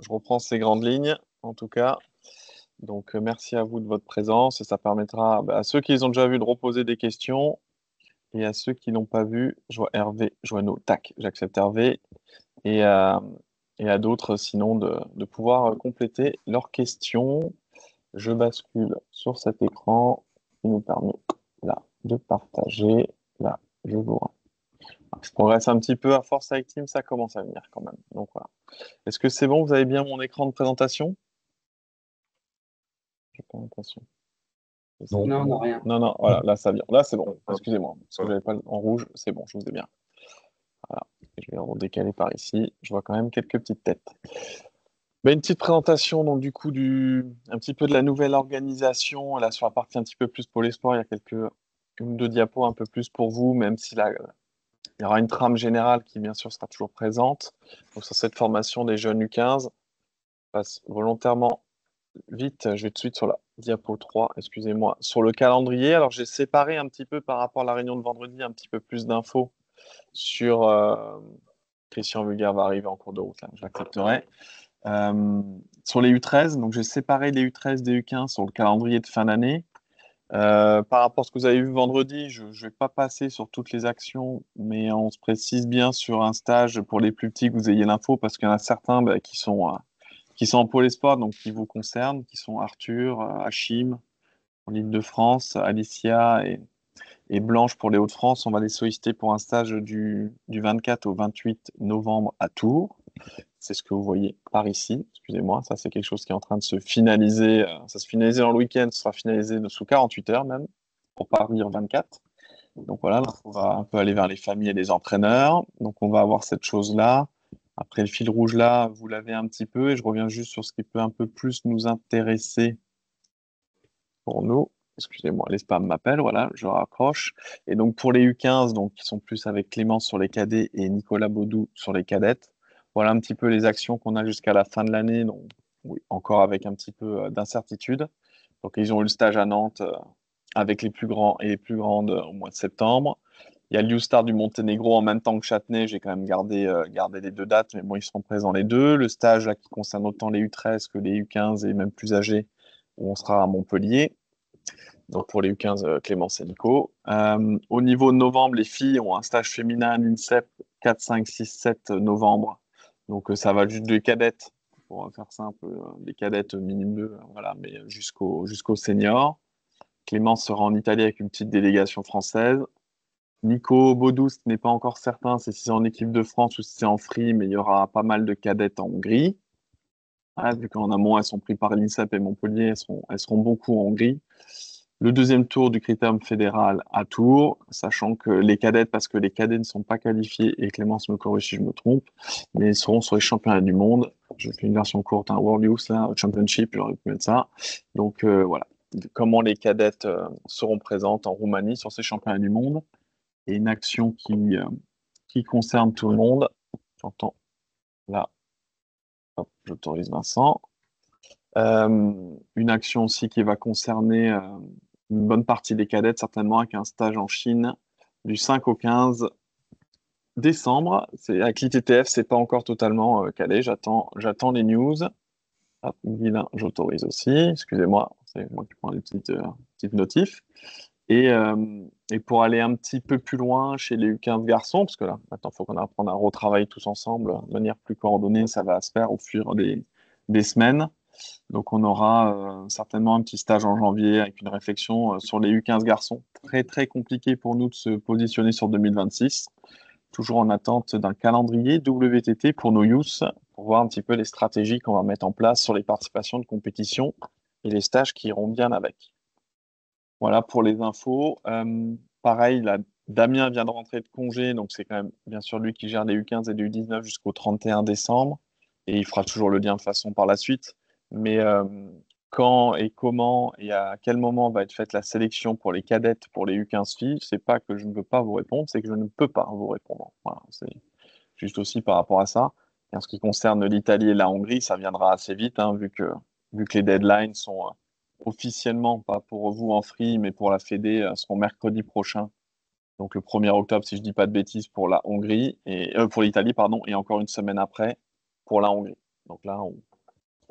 je reprends ces grandes lignes, en tout cas. Donc, merci à vous de votre présence et ça permettra à ceux qui les ont déjà vus de reposer des questions et à ceux qui n'ont pas vu, je vois Hervé, Joanneau, tac, j'accepte Hervé et, euh, et à d'autres sinon de pouvoir compléter leurs questions. Je bascule sur cet écran qui nous permet là de partager. Là, je vous. Je progresse un petit peu à force avec Teams, ça commence à venir quand même. Donc voilà. Est-ce que c'est bon? Vous avez bien mon écran de présentation? J'ai pas l'impression. Non, on n'a Non, rien. non, voilà, là ça vient. Là c'est bon. Excusez-moi, parce que j'avais pas en rouge. C'est bon, je vous ai bien. Voilà. Je vais redécaler par ici. Je vois quand même quelques petites têtes. Une petite présentation donc du coup un petit peu de la nouvelle organisation. Là sur la partie un petit peu plus pour l'espoir, il y a une ou deux diapos un peu plus pour vous, même si là il y aura une trame générale qui bien sûr sera toujours présente. Donc sur cette formation des jeunes U15, je passe volontairement vite. Je vais tout de suite sur la diapo 3, excusez-moi. Sur le calendrier, alors j'ai séparé un petit peu par rapport à la réunion de vendredi un petit peu plus d'infos sur Christian Vulgaire va arriver en cours de route, là, je l'accepterai. Euh, sur les U13, donc j'ai séparé les U13 des U15 sur le calendrier de fin d'année. Par rapport à ce que vous avez vu vendredi, je ne vais pas passer sur toutes les actions, mais on se précise bien sur un stage pour les plus petits que vous ayez l'info, parce qu'il y en a certains qui sont en pôle espoir, donc qui vous concernent, qui sont Arthur, Achim, en Île-de-France, Alicia et Blanche pour les Hauts-de-France. On va les solliciter pour un stage du 24 au 28 novembre à Tours. C'est ce que vous voyez par ici. Excusez-moi, ça c'est quelque chose qui est en train de se finaliser. Ça se finalise dans le week-end, ça sera finalisé sous 48 heures même, pour pas dire 24. Donc voilà, là, on va un peu aller vers les familles et les entraîneurs. Donc on va avoir cette chose-là. Après le fil rouge là, vous l'avez un petit peu, et je reviens juste sur ce qui peut un peu plus nous intéresser pour nous. Excusez-moi, les spams m'appellent, voilà, je rapproche. Et donc pour les U15, donc, qui sont plus avec Clémence sur les cadets et Nicolas Baudou sur les cadettes, voilà un petit peu les actions qu'on a jusqu'à la fin de l'année, donc oui, encore avec un petit peu d'incertitude. Donc ils ont eu le stage à Nantes avec les plus grands et les plus grandes au mois de septembre. Il y a l'U-Star du Monténégro en même temps que Châtenay. J'ai quand même gardé les deux dates, mais bon, ils seront présents les deux. Le stage là, qui concerne autant les U13 que les U15 et même plus âgés, où on sera à Montpellier. Donc pour les U15, Clémence et Nico. Au niveau de novembre, les filles ont un stage féminin à l'INSEP 4, 5, 6, 7 novembre. Donc ça va juste des cadettes, pour faire simple, des cadettes minimum 2, voilà, mais jusqu'au senior. Clémence sera en Italie avec une petite délégation française. Nico Baudou, ce n'est pas encore certain si c'est en équipe de France ou si c'est en free, mais il y aura pas mal de cadettes en Hongrie. Ah, vu qu'en amont, elles sont prises par l'INSEP et Montpellier, elles seront beaucoup en Hongrie. Le deuxième tour du critérium fédéral à Tours, sachant que les cadettes, parce que les cadets ne sont pas qualifiés, et Clémence me corrige si je me trompe, mais ils seront sur les championnats du monde. Je fais une version courte, un World Youth, là, Championship, j'aurais pu mettre ça. Donc voilà, comment les cadettes seront présentes en Roumanie sur ces championnats du monde. Et une action qui concerne tout le monde. J'entends là, hop, j'autorise Vincent. Une action aussi qui va concerner une bonne partie des cadettes, certainement avec un stage en Chine du 5 au 15 décembre. Avec l'ITTF, c'est pas encore totalement calé. J'attends les news. Hop, Guilain, j'autorise aussi. Excusez-moi, c'est moi qui prends les petites notifs. Et pour aller un petit peu plus loin chez les U15 garçons, parce que là, maintenant, il faut qu'on apprenne à retravailler tous ensemble de manière plus coordonnée. Ça va se faire au fur des semaines. Donc, on aura certainement un petit stage en janvier avec une réflexion sur les U15 garçons. Très, très compliqué pour nous de se positionner sur 2026. Toujours en attente d'un calendrier WTT pour nos youths, pour voir un petit peu les stratégies qu'on va mettre en place sur les participations de compétition et les stages qui iront bien avec. Voilà pour les infos. Pareil, là, Damien vient de rentrer de congé, donc c'est quand même bien sûr lui qui gère les U15 et les U19 jusqu'au 31 décembre. Et il fera toujours le lien de façon par la suite. Mais quand et comment et à quel moment va être faite la sélection pour les cadettes, pour les U15 filles, c'est pas que je ne veux pas vous répondre, c'est que je ne peux pas vous répondre. Voilà, c'est juste aussi par rapport à ça. Et en ce qui concerne l'Italie et la Hongrie, ça viendra assez vite, hein, vu que les deadlines sont officiellement, pas pour vous en free, mais pour la Fédé, seront mercredi prochain. Donc le 1er octobre, si je dis pas de bêtises, pour la Hongrie, et pour l'Italie, pardon, et encore une semaine après pour la Hongrie. Donc là,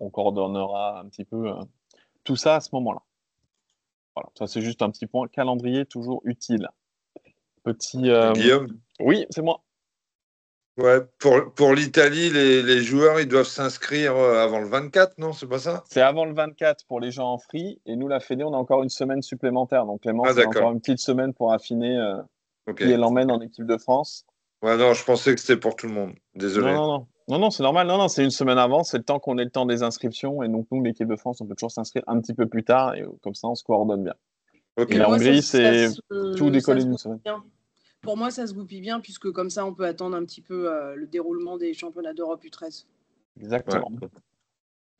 on coordonnera un petit peu tout ça à ce moment-là. Voilà, ça c'est juste un petit point calendrier toujours utile. Petit. Guillaume? Oui, c'est moi. Ouais, pour l'Italie, les joueurs, ils doivent s'inscrire avant le 24, non? C'est pas ça? C'est avant le 24 pour les gens en free. Et nous, la Fédé, on a encore une semaine supplémentaire. Donc, Clémence, il a encore D'accord. une petite semaine pour affiner Ok. qui elle emmène en équipe de France. Ouais, non, je pensais que c'était pour tout le monde. Non, Désolé. non, non. Non, non, c'est normal. Non, non, c'est une semaine avant. C'est le temps qu'on ait le temps des inscriptions. Et donc, nous, l'équipe de France, on peut toujours s'inscrire un petit peu plus tard. Et comme ça, on se coordonne bien. Ok. Et Et la moi, Hongrie, c'est tout ça décollé se d'une goupille semaine. bien. Pour moi, ça se goupille bien, puisque comme ça, on peut attendre un petit peu le déroulement des championnats d'Europe U13. Exactement. Ouais.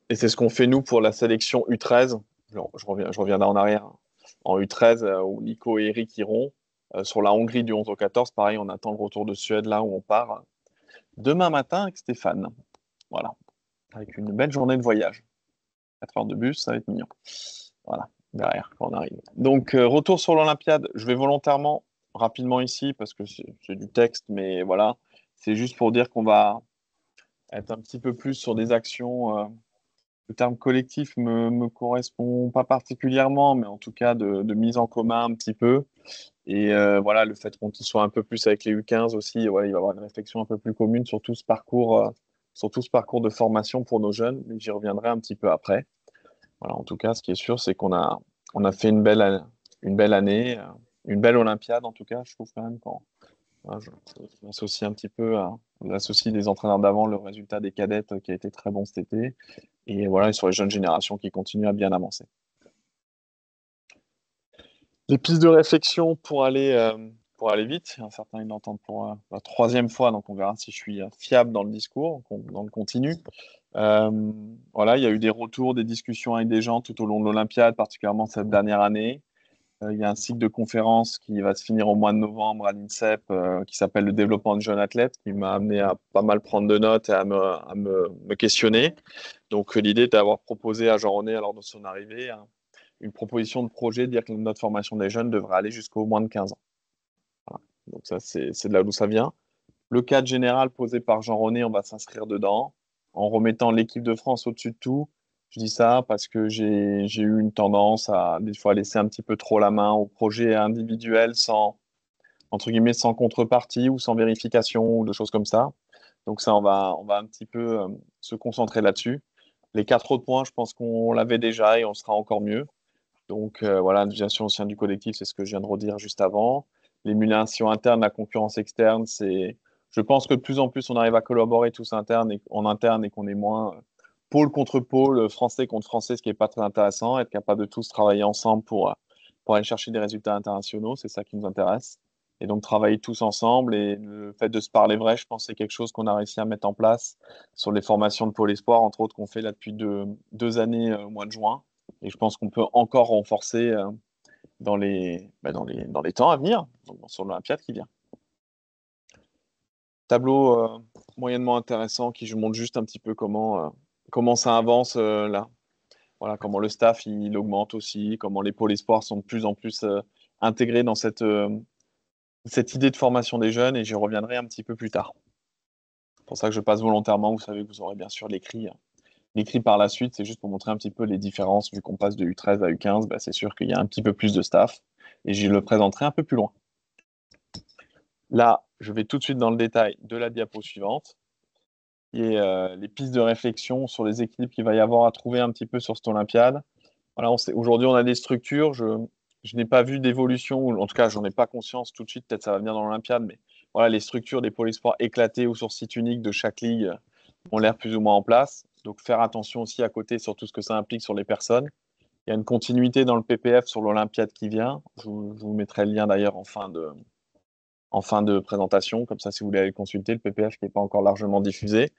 Et c'est ce qu'on fait, nous, pour la sélection U13. Je reviens là en arrière. En U13, où Nico et Eric iront. Sur la Hongrie du 11 au 14, pareil, on attend le retour de Suède, là où on part demain matin avec Stéphane. Voilà. Avec une belle journée de voyage. 4 heures de bus, ça va être mignon. Voilà, derrière, quand on arrive. Donc, retour sur l'Olympiade. Je vais volontairement, rapidement ici, parce que c'est du texte, mais voilà. C'est juste pour dire qu'on va être un petit peu plus sur des actions. Le terme collectif me correspond pas particulièrement, mais en tout cas de mise en commun un petit peu. Et voilà, le fait qu'on soit un peu plus avec les U15 aussi, ouais, il va y avoir une réflexion un peu plus commune sur tout ce parcours de formation pour nos jeunes, mais j'y reviendrai un petit peu après. Voilà, en tout cas, ce qui est sûr, c'est on a fait une belle année, une belle Olympiade en tout cas, je trouve quand même quand voilà, je m'associe un petit peu on associe des entraîneurs d'avant, le résultat des cadettes qui a été très bon cet été, et voilà, et sur les jeunes générations qui continuent à bien avancer. Les pistes de réflexion pour aller vite, certains ils l'entendent pour la troisième fois, donc on verra si je suis fiable dans le discours, dans le continu. Voilà, il y a eu des retours, des discussions avec des gens tout au long de l'Olympiade, particulièrement cette dernière année. Il y a un cycle de conférences qui va se finir au mois de novembre à l'INSEP, qui s'appelle le développement de jeunes athlètes, qui m'a amené à pas mal prendre de notes et me questionner. Donc l'idée est d'avoir proposé à Jean-René, lors de son arrivée, une proposition de projet, de dire que notre formation des jeunes devrait aller jusqu'au moins de 15 ans. Voilà. Donc ça, c'est de là d'où ça vient. Le cadre général posé par Jean-René, on va s'inscrire dedans, en remettant l'équipe de France au-dessus de tout. Je dis ça parce que j'ai eu une tendance à des fois laisser un petit peu trop la main au projet individuel sans, entre guillemets, sans contrepartie ou sans vérification ou de choses comme ça. Donc ça, on va un petit peu se concentrer là-dessus. Les quatre autres points, je pense qu'on l'avait déjà et on sera encore mieux. Donc voilà, l'individuation au sein du collectif, c'est ce que je viens de redire juste avant. L'émulation interne, la concurrence externe, c'est. Je pense que de plus en plus, on arrive à collaborer tous en interne et qu'on est moins pôle contre pôle, français contre français, ce qui n'est pas très intéressant. Être capable de tous travailler ensemble pour aller chercher des résultats internationaux, c'est ça qui nous intéresse. Et donc travailler tous ensemble et le fait de se parler vrai, je pense que c'est quelque chose qu'on a réussi à mettre en place sur les formations de Pôle Espoir, entre autres, qu'on fait là depuis deux années au mois de juin. Et je pense qu'on peut encore renforcer dans les temps à venir, donc sur l'Olympiade qui vient. Tableau moyennement intéressant qui je montre juste un petit peu comment ça avance là. Voilà, comment le staff il augmente aussi, comment les pôles espoirs sont de plus en plus intégrés dans cette idée de formation des jeunes, et j'y reviendrai un petit peu plus tard. C'est pour ça que je passe volontairement. Vous savez que vous aurez bien sûr l'écrit. L'écrit par la suite, c'est juste pour montrer un petit peu les différences, vu qu'on passe de U13 à U15, bah, c'est sûr qu'il y a un petit peu plus de staff, et je le présenterai un peu plus loin. Là, je vais tout de suite dans le détail de la diapo suivante, et les pistes de réflexion sur les équipes qu'il va y avoir à trouver un petit peu sur cette Olympiade. Voilà, aujourd'hui, on a des structures, je n'ai pas vu d'évolution, ou en tout cas, j'en ai pas conscience tout de suite, peut-être ça va venir dans l'Olympiade, mais voilà, les structures des pôles sports éclatés ou sur site unique de chaque ligue ont l'air plus ou moins en place. Donc, faire attention aussi à côté sur tout ce que ça implique sur les personnes. Il y a une continuité dans le PPF sur l'Olympiade qui vient. Je vous mettrai le lien d'ailleurs en fin de présentation. Comme ça, si vous voulez aller le consulter, le PPF qui n'est pas encore largement diffusé.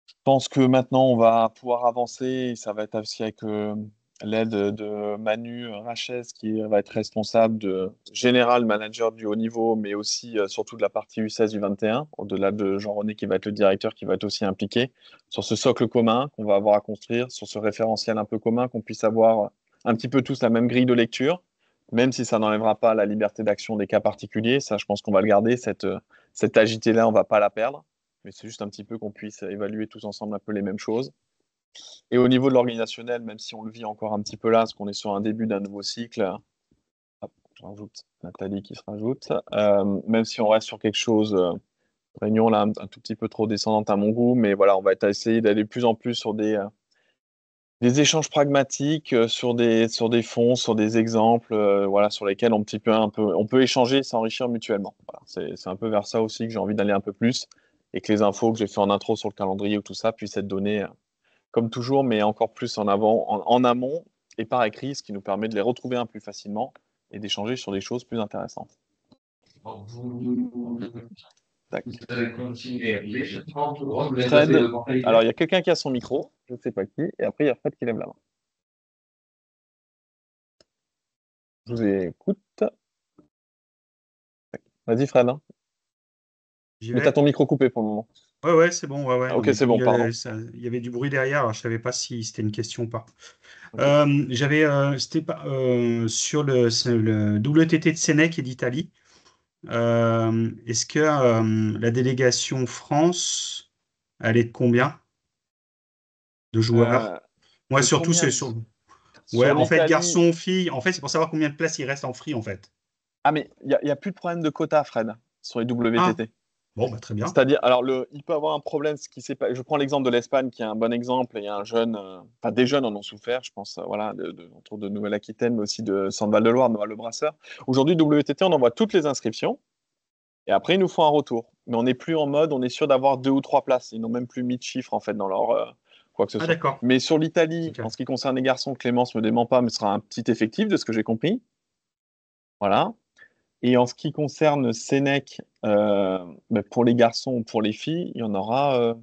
Je pense que maintenant, on va pouvoir avancer. Ça va être aussi avec l'aide de Manu Rachez, qui va être responsable de général manager du haut niveau, mais aussi surtout de la partie U16 U21, au-delà de Jean-René qui va être le directeur, qui va être aussi impliqué sur ce socle commun qu'on va avoir à construire, sur ce référentiel un peu commun, qu'on puisse avoir un petit peu tous la même grille de lecture, même si ça n'enlèvera pas la liberté d'action des cas particuliers. Ça, je pense qu'on va le garder, cette agilité-là, on ne va pas la perdre, mais c'est juste un petit peu qu'on puisse évaluer tous ensemble un peu les mêmes choses. Et au niveau de l'organisationnel, même si on le vit encore un petit peu là, parce qu'on est sur un début d'un nouveau cycle, hop, je rajoute Nathalie qui se rajoute, même si on reste sur quelque chose, réunion là, un tout petit peu trop descendante à mon goût, mais voilà, on va essayer d'aller de plus en plus sur des échanges pragmatiques, sur des fonds, sur des exemples, voilà, sur lesquels on peut échanger et s'enrichir mutuellement. Voilà, c'est un peu vers ça aussi que j'ai envie d'aller un peu plus, et que les infos que j'ai fait en intro sur le calendrier ou tout ça puissent être données comme toujours, mais encore plus en amont et par écrit, ce qui nous permet de les retrouver un plus facilement et d'échanger sur des choses plus intéressantes. Tac. Fred, alors il y a quelqu'un qui a son micro, je ne sais pas qui, et après il y a Fred qui lève la main. Je vous écoute. Vas-y Fred, hein. J'y Mais tu vais. as ton micro coupé pour le moment. Ouais, c'est bon. Ouais. Ah, Non, ok, mais c'est comme bon, pardon. il y avait du bruit derrière, alors je savais pas si c'était une question ou pas. Ok. C'était pas sur le WTT de Sénèque et d'Italie. Est-ce que la délégation France, elle est de combien de joueurs? Moi, De surtout, combien c'est de- sur. Ouais, Sur en fait, l'Italie. garçon, fille. En fait, c'est pour savoir combien de places il reste en free, en fait. Ah, mais il n'y a plus de problème de quota, Fred, sur les Ah, WTT. bon, bah, très bien. C'est-à-dire, alors, il peut avoir un problème, ce qui s'est pas. Je prends l'exemple de l'Espagne, qui est un bon exemple. Il y a un jeune, enfin, des jeunes en ont souffert, je pense, voilà, autour de Nouvelle-Aquitaine, mais aussi de Centre-Val-de-Loire, Noël Le Brasseur. Aujourd'hui, WTT, on envoie toutes les inscriptions, et après, ils nous font un retour. Mais on n'est plus en mode, on est sûr d'avoir 2 ou 3 places. Ils n'ont même plus mis de chiffres, en fait, dans leur. Quoi que ce Ah, soit. d'accord. Mais sur l'Italie, Ok. en ce qui concerne les garçons, Clémence me dément pas, mais ce sera un petit effectif, de ce que j'ai compris. Voilà. Et en ce qui concerne Sénèque, pour les garçons ou pour les filles, il y en aura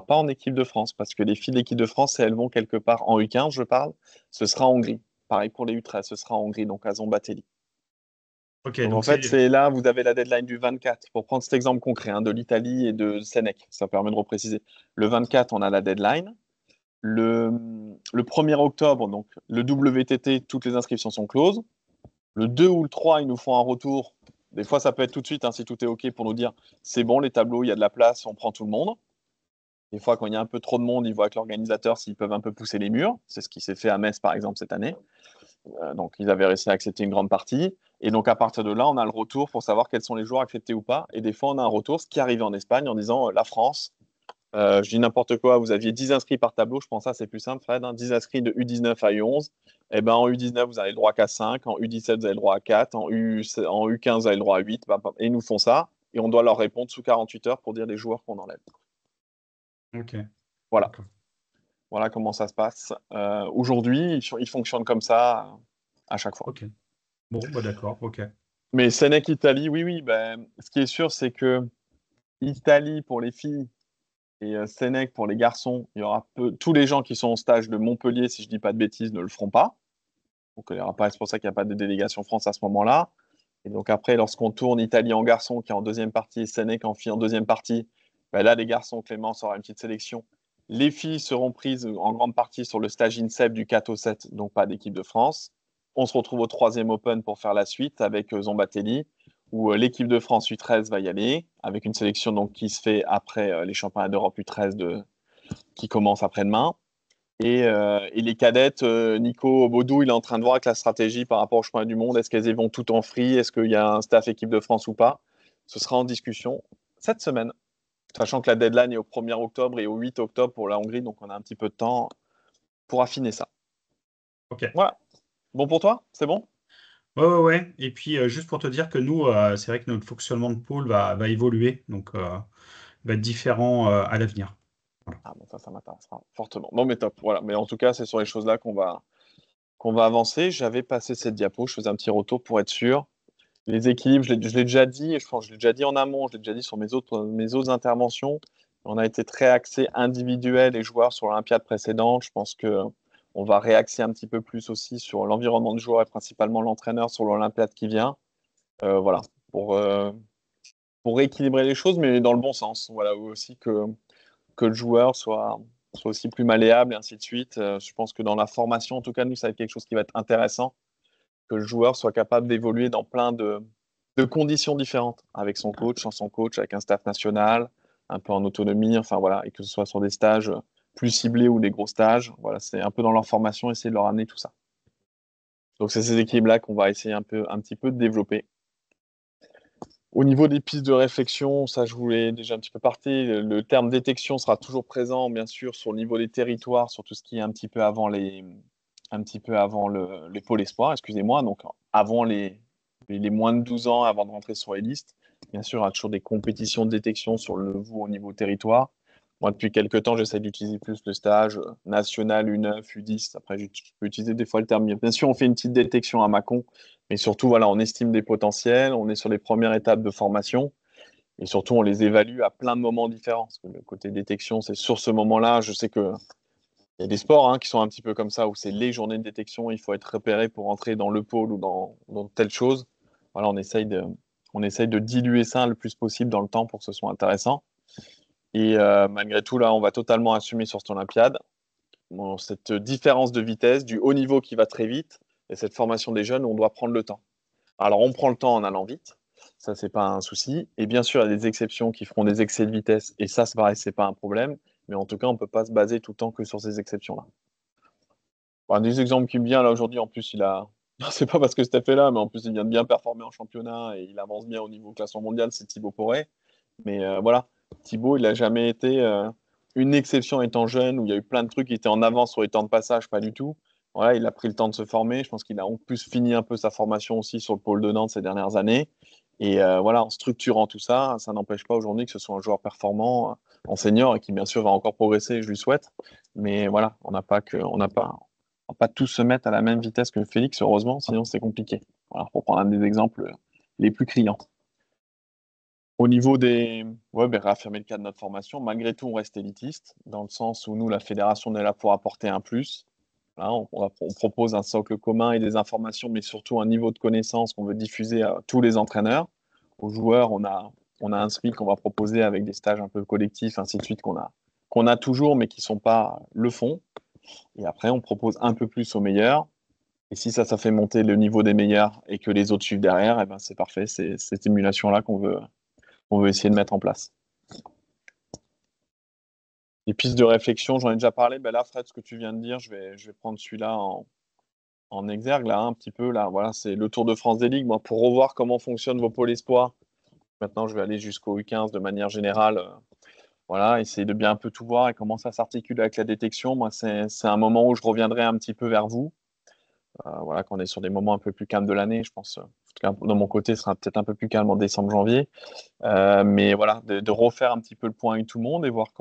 pas en équipe de France, parce que les filles de l'équipe de France, si elles vont quelque part en U15, je parle, ce sera en Hongrie. Pareil pour les U13, ce sera en Hongrie, donc à Zombateli. Ok, Donc en donc fait, c'est. c'est là, vous avez la deadline du 24. Pour prendre cet exemple concret, hein, de l'Italie et de Sénèque, ça permet de repréciser. Le 24, on a la deadline. Le, le 1er octobre, donc le WTT, toutes les inscriptions sont closes. Le 2 ou le 3, ils nous font un retour. Des fois, ça peut être tout de suite, hein, si tout est OK, pour nous dire c'est bon, les tableaux, il y a de la place, on prend tout le monde. Des fois, quand il y a un peu trop de monde, ils voient avec l'organisateur s'ils peuvent un peu pousser les murs. C'est ce qui s'est fait à Metz, par exemple, cette année. Donc, ils avaient réussi à accepter une grande partie. Et donc, à partir de là, on a le retour pour savoir quels sont les joueurs acceptés ou pas. Et des fois, on a un retour, ce qui arrivait en Espagne, en disant la France, je dis n'importe quoi, vous aviez 10 inscrits par tableau, je pense que ça c'est plus simple, Fred, hein, 10 inscrits de U19 à U11. Et ben, en U19, vous avez le droit qu'à 5, en U17, vous avez le droit à 4, en U15, vous avez le droit à 8, et ils nous font ça, et on doit leur répondre sous 48 heures pour dire les joueurs qu'on enlève. Ok. Voilà. D'accord. Voilà comment ça se passe. Aujourd'hui, ils fonctionnent comme ça à chaque fois. Ok. Bon, bah d'accord. Ok. Mais Sénèque-Italie, oui, ben, ce qui est sûr, c'est que Italie pour les filles, et Sénèque, pour les garçons, il y aura tous les gens qui sont en stage de Montpellier, si je ne dis pas de bêtises, ne le feront pas. Donc, il y aura pas, c'est pour ça qu'il n'y a pas de délégation France à ce moment-là. Et donc, après, lorsqu'on tourne Italie en garçon, qui est en deuxième partie, et Sénèque en fille en deuxième partie, ben là, les garçons, Clémence aura une petite sélection. Les filles seront prises en grande partie sur le stage INSEP du 4 au 7, donc pas d'équipe de France. On se retrouve au troisième Open pour faire la suite avec Zombatelli, où l'équipe de France U13 va y aller, avec une sélection donc, qui se fait après les championnats d'Europe U13 qui commencent après-demain. Et les cadettes, Nico Baudou, il est en train de voir avec la stratégie par rapport au championnat du monde. Est-ce qu'elles y vont tout en free? Est-ce qu'il y a un staff équipe de France ou pas? Ce sera en discussion cette semaine, sachant que la deadline est au 1er octobre et au 8 octobre pour la Hongrie, donc on a un petit peu de temps pour affiner ça. Ok. Voilà. Bon pour toi? C'est bon? Ouais. Et puis, juste pour te dire que nous, c'est vrai que notre fonctionnement de pôle va évoluer, donc va être différent à l'avenir. Voilà. Ah bon, ça m'intéressera fortement. Bon, mais top. Voilà. Mais en tout cas, c'est sur les choses-là qu'on va avancer. J'avais passé cette diapo, je faisais un petit retour pour être sûr. Les équilibres, je l'ai déjà dit, et je pense que je l'ai déjà dit en amont, je l'ai déjà dit sur mes autres interventions. On a été très axé individuel et joueurs sur l'Olympiade précédente. Je pense qu'on va réaxer un petit peu plus aussi sur l'environnement de joueurs et principalement l'entraîneur sur l'Olympiade qui vient. Voilà, pour, euh, pour rééquilibrer les choses, mais dans le bon sens. Voilà, aussi que le joueur soit aussi plus malléable et ainsi de suite. Je pense que dans la formation, en tout cas, nous, ça va être quelque chose qui va être intéressant, que le joueur soit capable d'évoluer dans plein de conditions différentes, avec son coach, sans son coach, avec un staff national, un peu en autonomie, enfin voilà, et que ce soit sur des stages plus ciblés ou des gros stages. Voilà, c'est un peu dans leur formation, essayer de leur amener tout ça. Donc, c'est ces équipes-là qu'on va essayer un petit peu de développer. Au niveau des pistes de réflexion, ça, je voulais déjà un petit peu parler. Le terme détection sera toujours présent, bien sûr, sur le niveau des territoires, sur tout ce qui est un petit peu avant les pôles espoirs, excusez-moi, donc avant les moins de 12 ans, avant de rentrer sur les listes. Bien sûr, il y a toujours des compétitions de détection sur le au niveau territoire. Moi, depuis quelques temps, j'essaie d'utiliser plus le stage national U9, U10. Après, je peux utiliser des fois le terme. Bien sûr, on fait une petite détection à Mâcon, mais surtout, voilà, on estime des potentiels, on est sur les premières étapes de formation, et surtout, on les évalue à plein de moments différents. Parce que le côté détection, c'est sur ce moment-là. Je sais qu'il y a des sports qui sont un petit peu comme ça, où c'est les journées de détection, il faut être repéré pour entrer dans le pôle ou dans telle chose. Voilà, on essaye de diluer ça le plus possible dans le temps pour que ce soit intéressant. Et malgré tout, là, on va totalement assumer sur cette Olympiade cette différence de vitesse, du haut niveau qui va très vite, et cette formation des jeunes où on doit prendre le temps. Alors, on prend le temps en allant vite, ça, c'est pas un souci. Et bien sûr, il y a des exceptions qui feront des excès de vitesse, et ça, c'est pareil, c'est pas un problème. Mais en tout cas, on ne peut pas se baser tout le temps que sur ces exceptions-là. Bon, des exemples qui me viennent là aujourd'hui, en plus, c'est pas parce que Steph est là, mais en plus, il vient de bien performer en championnat et il avance bien au niveau classement mondial, c'est Thibaut Poré. Mais voilà, Thibaut, il n'a jamais été une exception étant jeune, où il y a eu plein de trucs qui étaient en avance sur les temps de passage, pas du tout. Voilà, il a pris le temps de se former. Je pense qu'il a en plus fini un peu sa formation aussi sur le pôle de Nantes ces dernières années. Et voilà, en structurant tout ça, ça n'empêche pas aujourd'hui que ce soit un joueur performant en senior et qui, bien sûr, va encore progresser, je lui souhaite. Mais voilà, on n'a pas tous se mettre à la même vitesse que Félix, heureusement, sinon c'est compliqué. Voilà, pour prendre un des exemples les plus criants. Au niveau des. Ouais, réaffirmer le cas de notre formation. Malgré tout, on reste élitiste, dans le sens où nous, la fédération, on est là pour apporter un plus. Là, on propose un socle commun et des informations, mais surtout un niveau de connaissance qu'on veut diffuser à tous les entraîneurs. Aux joueurs, on a un SMIC qu'on va proposer avec des stages un peu collectifs, ainsi de suite, qu'on a toujours, mais qui ne sont pas le fond. Et après, on propose un peu plus aux meilleurs. Et si ça fait monter le niveau des meilleurs et que les autres suivent derrière, eh ben, c'est parfait. C'est cette émulation-là qu'on veut essayer de mettre en place. Les pistes de réflexion, j'en ai déjà parlé. Ben là, Fred, ce que tu viens de dire, je vais prendre celui-là en exergue, là, un petit peu. Là, voilà, c'est le Tour de France des ligues. Moi, pour revoir comment fonctionnent vos pôles espoirs, maintenant, je vais aller jusqu'au U15 de manière générale. Voilà, essayer de bien un peu tout voir et comment ça s'articule avec la détection. Moi, c'est un moment où je reviendrai un petit peu vers vous. Voilà, quand on est sur des moments un peu plus calmes de l'année, je pense, en tout cas, dans mon côté, ce sera peut-être un peu plus calme en décembre, janvier. Mais voilà, de refaire un petit peu le point avec tout le monde et voir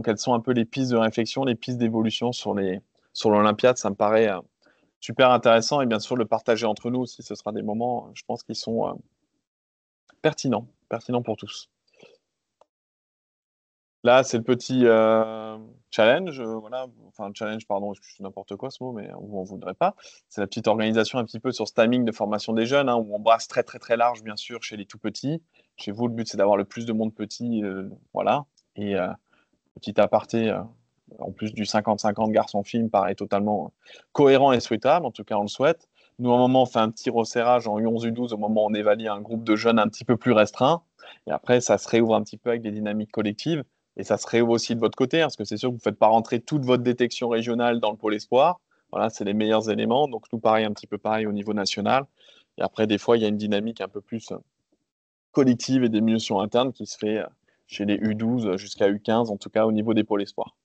quelles sont un peu les pistes de réflexion, les pistes d'évolution sur l'Olympiade. Ça me paraît super intéressant et bien sûr, le partager entre nous aussi, ce sera des moments, je pense, qui sont pertinents pour tous. Là, c'est le petit challenge, voilà, enfin challenge, pardon, je suis n'importe quoi ce mot, mais on ne voudrait pas. C'est la petite organisation un petit peu sur ce timing de formation des jeunes, où on brasse très très très large, bien sûr, chez les tout petits. Chez vous, le but, c'est d'avoir le plus de monde petit, voilà. Et petit aparté, en plus du 50-50 garçon-film, paraît totalement cohérent et souhaitable, en tout cas, on le souhaite. Nous, à un moment, on fait un petit resserrage en U11, U12, au moment où on évalue un groupe de jeunes un petit peu plus restreint. Et après, ça se réouvre un petit peu avec des dynamiques collectives. Et ça se réouvre aussi de votre côté, parce que c'est sûr que vous ne faites pas rentrer toute votre détection régionale dans le pôle espoir. Voilà, c'est les meilleurs éléments. Donc, nous, pareil, un petit peu pareil au niveau national. Et après, des fois, il y a une dynamique un peu plus collective et d'émulsion interne qui se fait chez les U12 jusqu'à U15, en tout cas au niveau des pôles espoirs.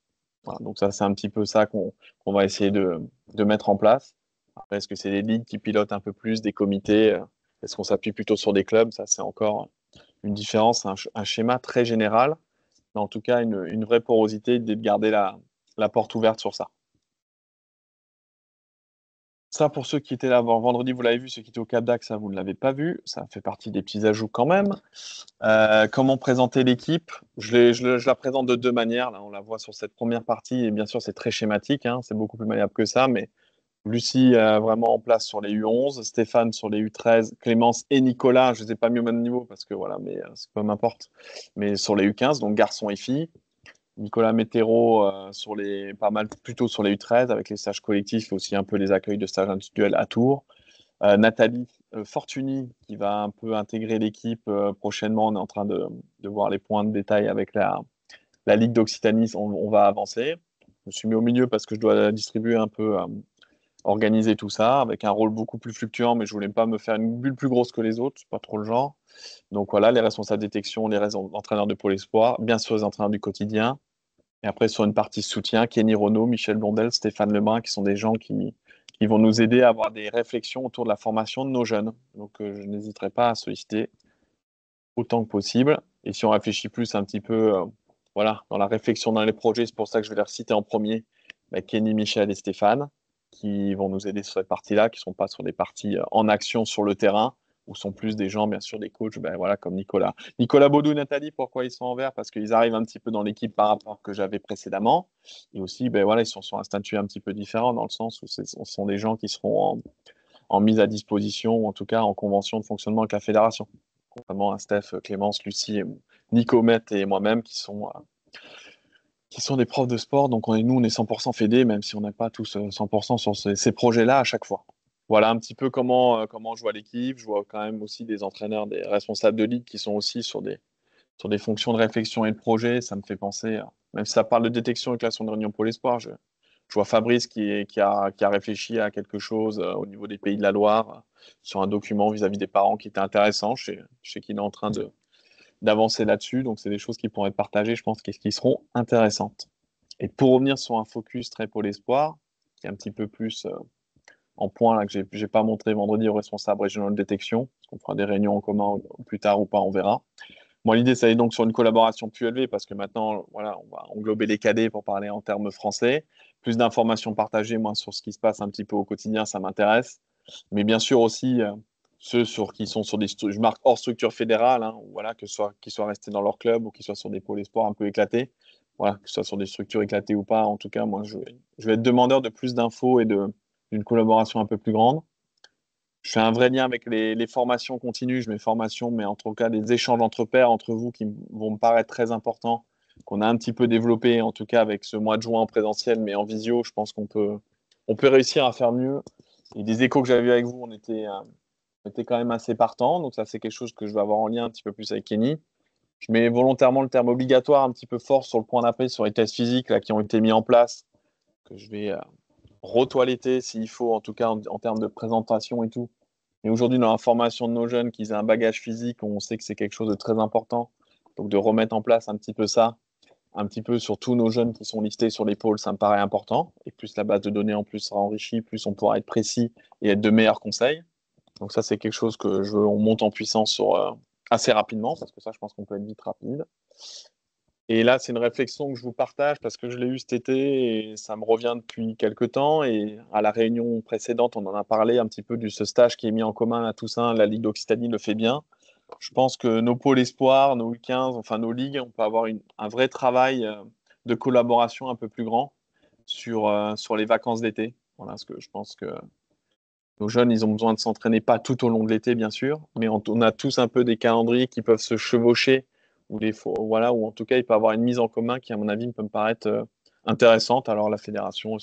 Voilà, donc ça, c'est un petit peu ça qu'on va essayer de mettre en place. Après, est-ce que c'est les ligues qui pilotent un peu plus, des comités? Est-ce qu'on s'appuie plutôt sur des clubs? Ça, c'est encore une différence, un schéma très général, mais en tout cas, une vraie porosité de garder la porte ouverte sur ça. Ça, pour ceux qui étaient là vendredi, vous l'avez vu. Ceux qui étaient au Cap d'Ac, ça, vous ne l'avez pas vu. Ça fait partie des petits ajouts quand même. Comment présenter l'équipe? Je la présente de deux manières. Là, on la voit sur cette première partie. Et bien sûr, c'est très schématique. C'est beaucoup plus malléable que ça. Mais Lucie vraiment en place sur les U11. Stéphane sur les U13. Clémence et Nicolas, je ne les ai pas mis au même niveau parce que voilà, mais c'est peu m'importe. Mais sur les U15, donc garçons et filles. Nicolas Météro pas mal plutôt sur les U13 avec les stages collectifs et aussi un peu les accueils de stages individuels à Tours. Nathalie Fortuny qui va un peu intégrer l'équipe prochainement. On est en train de voir les points de détail avec la la Ligue d'Occitanie, on va avancer. Je me suis mis au milieu parce que je dois distribuer un peu, organiser tout ça, avec un rôle beaucoup plus fluctuant, mais je voulais pas me faire une bulle plus grosse que les autres, c'est pas trop le genre. Donc voilà, les responsables détection, les entraîneurs de Pôle Espoir, bien sûr les entraîneurs du quotidien. Et après, sur une partie soutien, Kenny Renaud, Michel Blondel, Stéphane Lebrun, qui sont des gens qui vont nous aider à avoir des réflexions autour de la formation de nos jeunes. Donc je n'hésiterai pas à solliciter autant que possible. Et si on réfléchit plus un petit peu voilà, dans la réflexion dans les projets, c'est pour ça que je vais les reciter en premier, Kenny, Michel et Stéphane, qui vont nous aider sur cette partie-là, qui ne sont pas sur des parties en action sur le terrain, ou sont plus des gens, bien sûr, des coachs, voilà, comme Nicolas. Nicolas Baudou et Nathalie, pourquoi ils sont en vert? Parce qu'ils arrivent un petit peu dans l'équipe par rapport que j'avais précédemment. Et aussi, voilà, ils sont sur un statut un petit peu différent, dans le sens où ce sont des gens qui seront en mise à disposition, ou en tout cas en convention de fonctionnement avec la fédération. Notamment à Steph, Clémence, Lucie, Nico, Met et moi-même qui sont des profs de sport. Donc nous, on est 100% fédés, même si on n'est pas tous 100% sur ces projets-là à chaque fois. Voilà un petit peu comment je vois l'équipe. Je vois quand même aussi des entraîneurs, des responsables de ligue qui sont aussi sur des fonctions de réflexion et de projet. Ça me fait penser, même si ça parle de détection et création de réunion Pôle Espoir, je vois Fabrice qui a réfléchi à quelque chose au niveau des Pays de la Loire sur un document vis-à-vis des parents qui était intéressant. Je sais qu'il est en train d'avancer là-dessus. Donc, c'est des choses qui pourraient être partagées, je pense, qui seront intéressantes. Et pour revenir sur un focus très Pôle Espoir, qui est un petit peu plus en point, là, que je n'ai pas montré vendredi au responsable régional de détection, parce qu'on fera des réunions en commun plus tard ou pas, on verra. Moi, l'idée, ça est donc sur une collaboration plus élevée, parce que maintenant, voilà, on va englober les cadets pour parler en termes français. Plus d'informations partagées, moi, sur ce qui se passe un petit peu au quotidien, ça m'intéresse. Mais bien sûr aussi, ceux qui sont sur je marque hors structure fédérale, hein, voilà, qu'ils soient restés dans leur club ou qu'ils soient sur des pôles espoirs un peu éclatés, voilà, que ce soit sur des structures éclatées ou pas. En tout cas, moi, je vais être demandeur de plus d'infos et d'une collaboration un peu plus grande. Je fais un vrai lien avec les formations continues, je mets formation, mais en tout cas des échanges entre pairs, entre vous, qui vont me paraître très importants, qu'on a un petit peu développé, en tout cas avec ce mois de juin en présentiel, mais en visio, je pense qu'on peut réussir à faire mieux. Et des échos que j'avais eu avec vous, on était quand même assez partants, donc ça c'est quelque chose que je vais avoir en lien un petit peu plus avec Kenny. Je mets volontairement le terme obligatoire un petit peu fort sur le point d'appel, sur les tests physiques là, qui ont été mis en place, que je vais retoiletter s'il faut, en tout cas en termes de présentation et tout. Et aujourd'hui, dans la formation de nos jeunes, qu'ils aient un bagage physique, on sait que c'est quelque chose de très important. Donc de remettre en place un petit peu ça, un petit peu sur tous nos jeunes qui sont listés sur les pôles, ça me paraît important. Et plus la base de données en plus sera enrichie, plus on pourra être précis et être de meilleurs conseils. Donc ça, c'est quelque chose que on monte en puissance sur assez rapidement, parce que ça, je pense qu'on peut être vite rapide. Et là, c'est une réflexion que je vous partage parce que je l'ai eue cet été et ça me revient depuis quelques temps. Et à la réunion précédente, on en a parlé un petit peu de ce stage qui est mis en commun à Toussaint. La Ligue d'Occitanie le fait bien. Je pense que nos pôles espoirs, nos U15, enfin nos ligues, on peut avoir un vrai travail de collaboration un peu plus grand sur les vacances d'été. Voilà, parce que je pense que nos jeunes, ils ont besoin de s'entraîner pas tout au long de l'été, bien sûr, mais on a tous un peu des calendriers qui peuvent se chevaucher, voilà, ou en tout cas, il peut y avoir une mise en commun qui, à mon avis, peut me paraître intéressante. Alors, la fédération,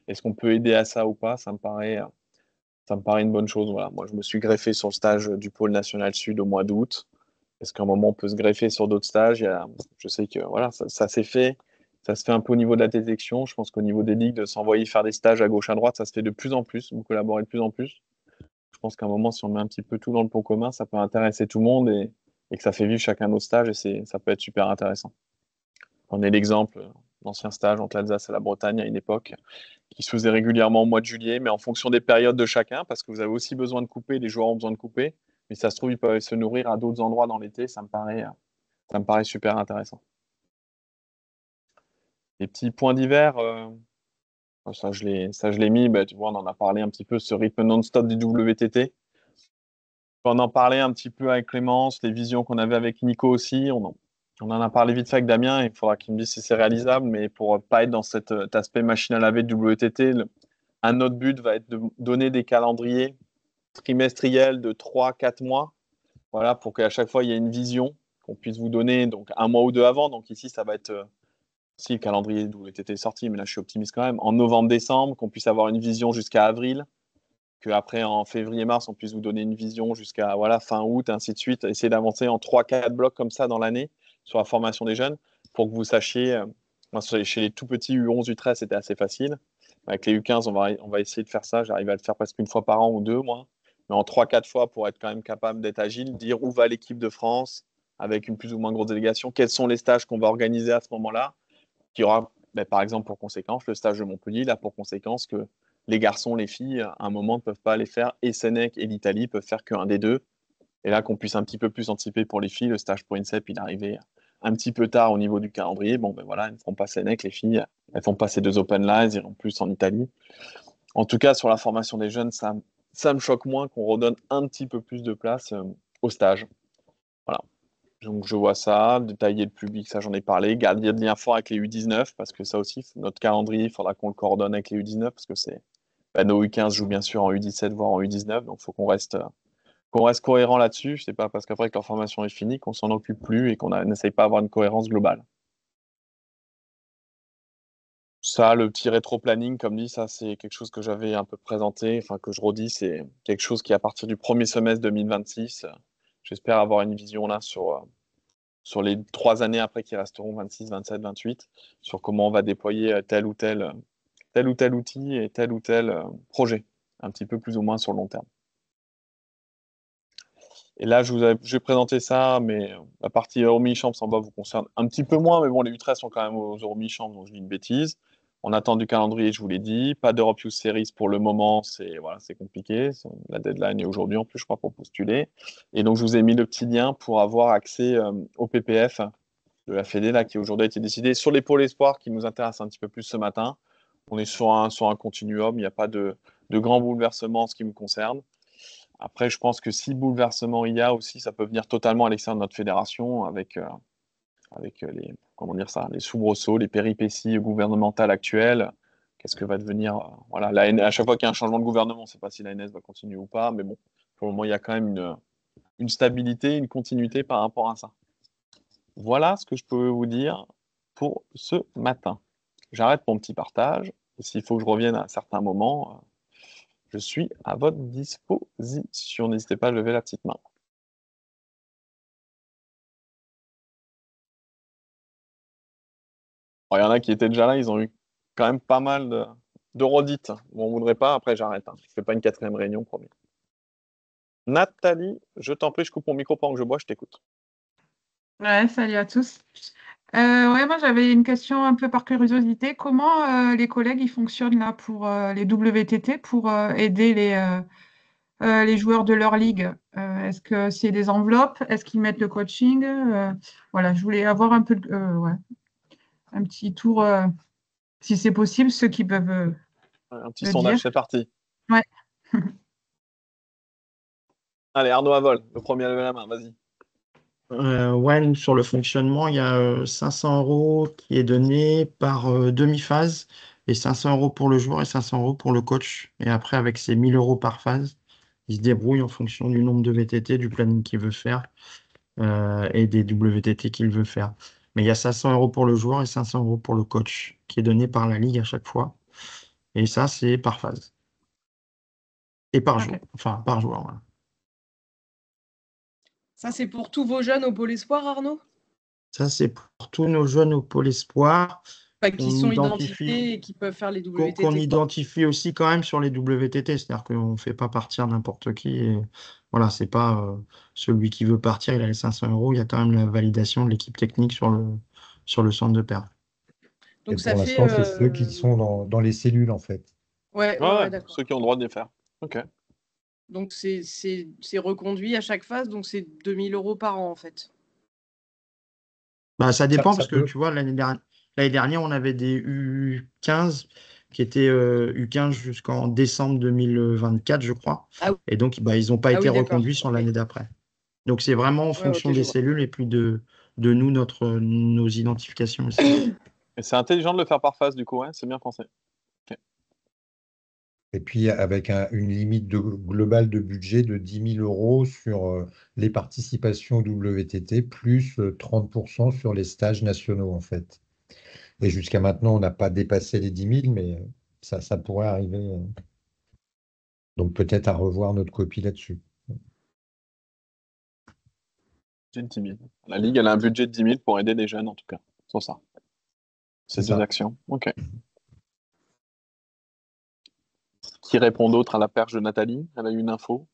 est-ce qu'on peut aider à ça ou pas? Ça me paraît une bonne chose. Voilà. Moi, je me suis greffé sur le stage du pôle national sud au mois d'août. Est-ce qu'à un moment, on peut se greffer sur d'autres stages? Je sais que voilà, ça s'est fait. Ça se fait un peu au niveau de la détection. Je pense qu'au niveau des ligues, de s'envoyer faire des stages à gauche, à droite, ça se fait de plus en plus. Vous collaborez de plus en plus. Je pense qu'à un moment, si on met un petit peu tout dans le pot commun, ça peut intéresser tout le monde et que ça fait vivre chacun nos stages et ça peut être super intéressant. On est l'exemple d'ancien stage entre l'Alsace et la Bretagne à une époque qui se faisait régulièrement au mois de juillet, mais en fonction des périodes de chacun, parce que vous avez aussi besoin de couper, les joueurs ont besoin de couper, mais ça se trouve, ils peuvent se nourrir à d'autres endroits dans l'été, ça me paraît super intéressant. Les petits points divers, ça je l'ai mis, tu vois, on en a parlé un petit peu, ce rythme non-stop du WTT. On en parlait un petit peu avec Clémence, les visions qu'on avait avec Nico aussi, on en a parlé vite fait avec Damien, il faudra qu'il me dise si c'est réalisable, mais pour ne pas être dans cet aspect machine à laver de WTT, un autre but va être de donner des calendriers trimestriels de 3-4 mois, voilà, pour qu'à chaque fois il y ait une vision qu'on puisse vous donner, donc un mois ou deux avant. Donc ici, ça va être, si le calendrier WTT est sorti, mais là je suis optimiste quand même, en novembre-décembre, qu'on puisse avoir une vision jusqu'à avril, qu'après en février-mars, on puisse vous donner une vision jusqu'à fin août, ainsi de suite, essayer d'avancer en 3-4 blocs comme ça dans l'année sur la formation des jeunes. pour que vous sachiez, chez les tout petits U11, U13, c'était assez facile. Avec les U15, on va essayer de faire ça. J'arrive à le faire presque une fois par an ou deux, moi. Mais en 3-4 fois pour être quand même capable d'être agile, dire où va l'équipe de France avec une plus ou moins grosse délégation, quels sont les stages qu'on va organiser à ce moment-là, qui aura, par exemple, pour conséquence, le stage de Montpellier, là, pour conséquence que les garçons, les filles, à un moment, ne peuvent pas les faire, et Senec et l'Italie peuvent faire qu'un des deux. Et là, qu'on puisse un petit peu plus anticiper pour les filles, le stage pour INSEP, il est arrivé un petit peu tard au niveau du calendrier. Bon, voilà, elles ne feront pas Senec, les filles, elles font pas ces deux Open là, elles iront plus en Italie. En tout cas, sur la formation des jeunes, ça me choque moins qu'on redonne un petit peu plus de place au stage. Voilà. Donc, je vois ça, détailler le public, ça j'en ai parlé, garder de lien fort avec les U19, parce que ça aussi, notre calendrier, il faudra qu'on le coordonne avec les U19, parce que nos U15 jouent bien sûr en U17, voire en U19, donc il faut qu'on reste cohérent là-dessus. Je sais pas, parce qu'après que leur formation est finie, qu'on s'en occupe plus et qu'on n'essaye pas d'avoir une cohérence globale. Ça, le petit rétro-planning, comme dit, ça c'est quelque chose que j'avais un peu présenté, enfin que je redis, c'est quelque chose qui à partir du premier semestre 2026, j'espère avoir une vision là sur les 3 années après qui resteront 26, 27, 28, sur comment on va déployer tel ou tel outil et tel ou tel projet, un petit peu plus ou moins sur le long terme. Et là, je vais présenter ça, mais la partie Euro-Mini-Champs en bas vous concerne un petit peu moins, mais bon, les U13 sont quand même aux Euro-Mini-Champs, donc je dis une bêtise. On attend du calendrier, je vous l'ai dit. Pas d'Europe Youth Series pour le moment, c'est compliqué. La deadline est aujourd'hui en plus, je crois, pour postuler. Et donc, je vous ai mis le petit lien pour avoir accès au PPF de la Fédé, là, qui aujourd'hui a été décidé sur les pôles espoirs qui nous intéressent un petit peu plus ce matin. On est sur un continuum, il n'y a pas de grands bouleversements en ce qui me concerne. Après, je pense que si bouleversement il y a aussi, ça peut venir totalement à l'extérieur de notre fédération avec les, comment dire ça, les soubresauts, les péripéties gouvernementales actuelles. Qu'est-ce que va devenir voilà, à chaque fois qu'il y a un changement de gouvernement, on ne sait pas si l'ANS va continuer ou pas, mais bon, pour le moment, il y a quand même une stabilité, une continuité par rapport à ça. Voilà ce que je peux vous dire pour ce matin. J'arrête mon petit partage. Et s'il faut que je revienne à un certain moment, je suis à votre disposition. N'hésitez pas à lever la petite main. Bon, il y en a qui étaient déjà là, ils ont eu quand même pas mal de redites. Bon, on ne voudrait pas, après j'arrête. Je ne fais pas une 4e réunion, promis. Nathalie, je t'en prie, je coupe mon micro pendant que je bois, je t'écoute. Ouais, salut à tous. Ouais, moi j'avais une question un peu par curiosité. Comment les collègues ils fonctionnent là pour les WTT pour aider les joueurs de leur ligue? Est-ce que c'est des enveloppes? Est-ce qu'ils mettent le coaching? Voilà, je voulais avoir un peu ouais, un petit tour, si c'est possible, ceux qui peuvent Un petit le sondage, dire. c'est parti. Ouais. Allez, Arnaud Avol, le premier à lever la main, vas-y. Ouais, nous, sur le fonctionnement, il y a 500 € qui est donné par demi-phase et 500 € pour le joueur et 500 € pour le coach. Et après, avec ces 1000 € par phase, il se débrouille en fonction du nombre de VTT, du planning qu'il veut faire et des WTT qu'il veut faire. Mais il y a 500 € pour le joueur et 500 € pour le coach qui est donné par la ligue à chaque fois. Et ça, c'est par phase. Et par jour. Enfin, par joueur. Voilà. Ça, c'est pour tous vos jeunes au Pôle Espoir, Arnaud? Ça, c'est pour tous nos jeunes au Pôle Espoir. Enfin, qui sont identifiés et qui peuvent faire les WTT. Qu'on identifie aussi quand même sur les WTT, c'est-à-dire qu'on ne fait pas partir n'importe qui. Et voilà, c'est pas celui qui veut partir, il a les 500 €, il y a quand même la validation de l'équipe technique sur le centre de perf. Donc Et ça pour fait. l'instant, c'est ceux qui sont dans les cellules, en fait. Ouais, d'accord. Ceux qui ont le droit de les faire. Ok. Donc c'est reconduit à chaque phase, donc c'est 2000 € par an en fait. Bah, ça dépend Ça parce que peut. tu vois, l'année dernière, on avait des U15 qui étaient U15 jusqu'en décembre 2024, je crois. Ah oui. Et donc, bah, ils n'ont pas Ah été oui, d'accord. reconduits sur l'année d'après. Donc, c'est vraiment en fonction ok, je des vois. cellules et puis de nous, nos identifications aussi. Et c'est intelligent de le faire par phase, du coup, ouais, c'est bien pensé. Ok. Et puis avec une limite globale de budget de 10 000 € sur les participations WTT, plus 30% sur les stages nationaux, en fait. Et jusqu'à maintenant, on n'a pas dépassé les 10 000, mais ça pourrait arriver. Donc peut-être à revoir notre copie là-dessus. Budget de 10 000. La Ligue, elle a un budget de 10 000 pour aider les jeunes, en tout cas. sur ça. C'est Ces deux ça. actions. OK. Qui répond d'autre à la perche de Nathalie? Elle a eu une info.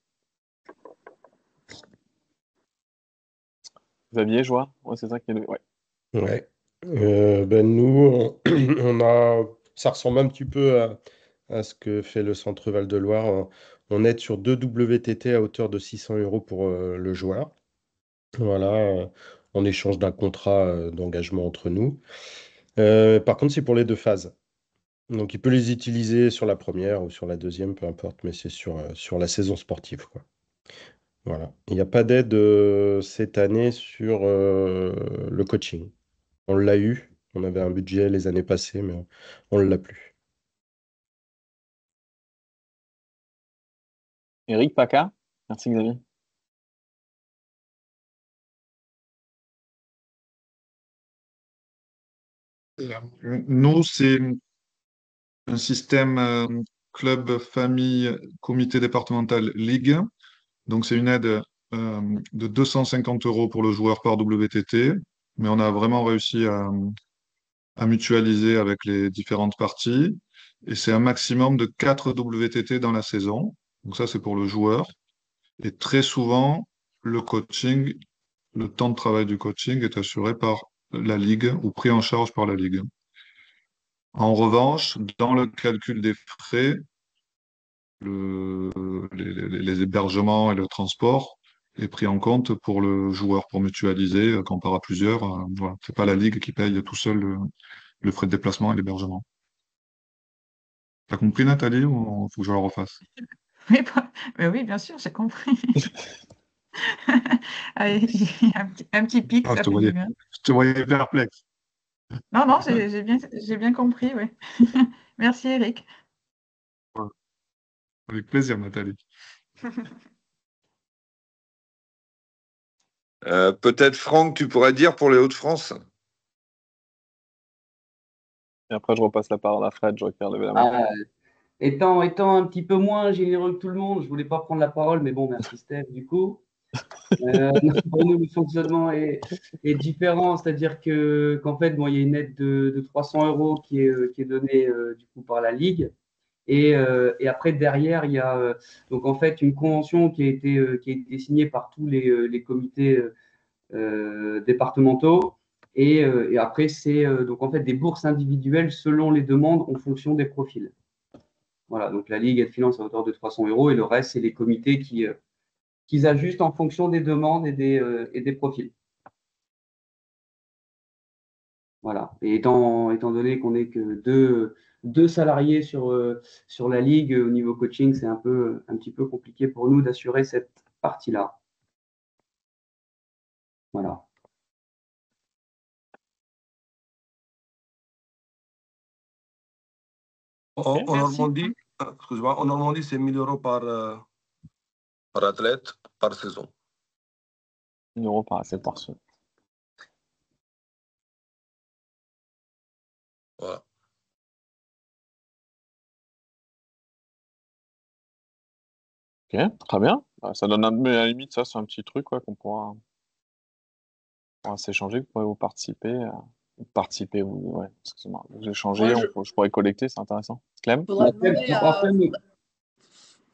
Xavier, je vois. Ouais, c'est ça qui est. Ouais. Ouais. Nous, ça ressemble un petit peu à ce que fait le Centre Val-de-Loire. On est sur 2 WTT à hauteur de 600 € pour le joueur. Voilà, en échange d'un contrat d'engagement entre nous. Par contre, c'est pour les 2 phases. Donc, il peut les utiliser sur la première ou sur la deuxième, peu importe, mais c'est sur la saison sportive, quoi. Voilà. Il n'y a pas d'aide cette année sur le coaching. On l'a eu. On avait un budget les années passées, mais on ne l'a plus. Eric Paca. Merci Xavier. Nous, c'est un système club, famille, comité départemental, ligue. Donc, c'est une aide de 250 € pour le joueur par WTT. Mais on a vraiment réussi à mutualiser avec les différentes parties. Et c'est un maximum de 4 WTT dans la saison. Donc, ça, c'est pour le joueur. Et très souvent, le coaching, le temps de travail du coaching est assuré par la ligue ou pris en charge par la ligue. En revanche, dans le calcul des frais, les hébergements et le transport est pris en compte pour le joueur, pour mutualiser quand on part à plusieurs. Voilà. C'est pas la ligue qui paye tout seul le frais de déplacement et l'hébergement. T'as compris, Nathalie, ou faut que je la refasse? Mais oui, bien sûr, j'ai compris. Allez, un petit pic, Ah, ça fait du bien. je te voyais perplexe. Non, non, j'ai bien compris, oui. Merci, Eric. Avec plaisir, Nathalie. Peut-être, Franck, tu pourrais dire pour les Hauts-de-France? Et après, je repasse la parole à Fred. Je récupère lever la main. Étant un petit peu moins généreux que tout le monde, je voulais pas prendre la parole, mais bon, merci Steph, du coup. Pour nous, le fonctionnement est différent, c'est-à-dire qu'en fait, bon, il y a une aide de 300 € qui est donnée du coup par la Ligue. Et après, derrière, il y a donc en fait une convention qui a été signée par tous les comités départementaux. Et après, c'est donc en fait des bourses individuelles selon les demandes en fonction des profils. Voilà, donc la Ligue, elle finance à hauteur de 300 € et le reste, c'est les comités qui ajustent en fonction des demandes et des profils. Voilà. Et étant donné qu'on n'est que deux salariés sur la Ligue au niveau coaching, c'est un petit peu compliqué pour nous d'assurer cette partie-là. Voilà. Ok, En Merci. Normandie, excuse-moi, en Normandie, c'est 1 000 € par athlète par saison. 1 € par assez par semaine. Voilà. Ok, très bien. Ça donne mais à la limite, ça, c'est un petit truc quoi, qu'on pourra s'échanger. Vous pourrez vous participer, ouais, excusez-moi, vous échanger, Moi, je pourrais collecter, c'est intéressant. Clem? faudra Après, demander après,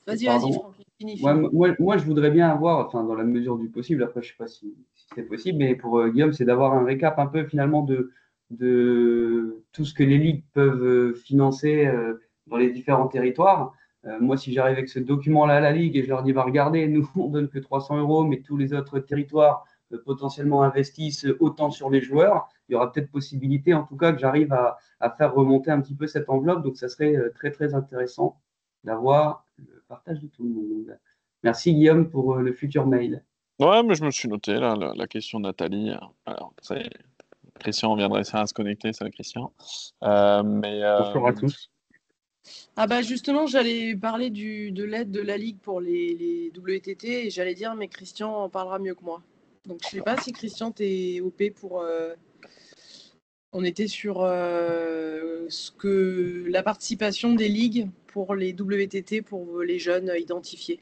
Vas-y, pardon. Franck, finis. Ouais, moi, je voudrais bien avoir, enfin, dans la mesure du possible, après, je sais pas si c'est possible, mais pour Guillaume, c'est d'avoir un récap un peu finalement de tout ce que les ligues peuvent financer dans les différents territoires. Moi, si j'arrive avec ce document-là à la Ligue et je leur dis, bah, regardez, nous, on donne que 300 €, mais tous les autres territoires potentiellement investissent autant sur les joueurs, il y aura peut-être possibilité, en tout cas, que j'arrive à faire remonter un petit peu cette enveloppe. Donc, ça serait très, très intéressant d'avoir le partage de tout le monde. Merci, Guillaume, pour le futur mail. Ouais, mais je me suis noté là, la question de Nathalie. Alors, Christian viendrait à se connecter, c'est Christian. Bonjour à tous. Ah bah justement, j'allais parler de l'aide de la Ligue pour les WTT et j'allais dire, mais Christian en parlera mieux que moi. Donc je sais pas si Christian, t'es OP pour... on était sur la participation des ligues pour les WTT, pour les jeunes identifiés.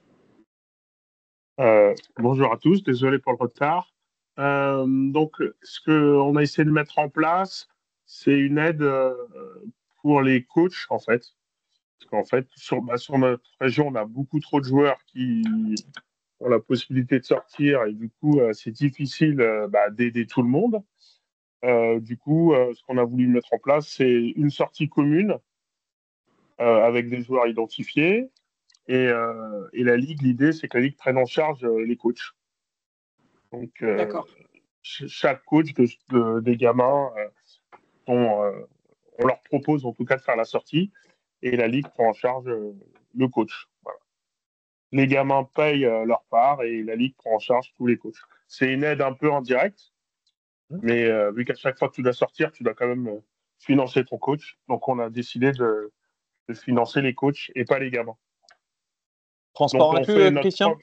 Bonjour à tous, désolé pour le retard. Donc, ce qu'on a essayé de mettre en place, c'est une aide pour les coachs, en fait. Parce qu'en fait, sur notre région, on a beaucoup trop de joueurs qui ont la possibilité de sortir et du coup, c'est difficile d'aider tout le monde. Du coup, ce qu'on a voulu mettre en place, c'est une sortie commune avec des joueurs identifiés. Et la Ligue, l'idée, c'est que la Ligue prenne en charge les coachs. Donc, D'accord. chaque coach des gamins, on leur propose en tout cas de faire la sortie et la Ligue prend en charge le coach. Voilà. Les gamins payent leur part et la Ligue prend en charge tous les coachs. C'est une aide un peu en direct, mais vu qu'à chaque fois que tu dois sortir, tu dois quand même financer ton coach. Donc, on a décidé de financer les coachs et pas les gamins. Transport Donc, on inclus, fait notre Christian?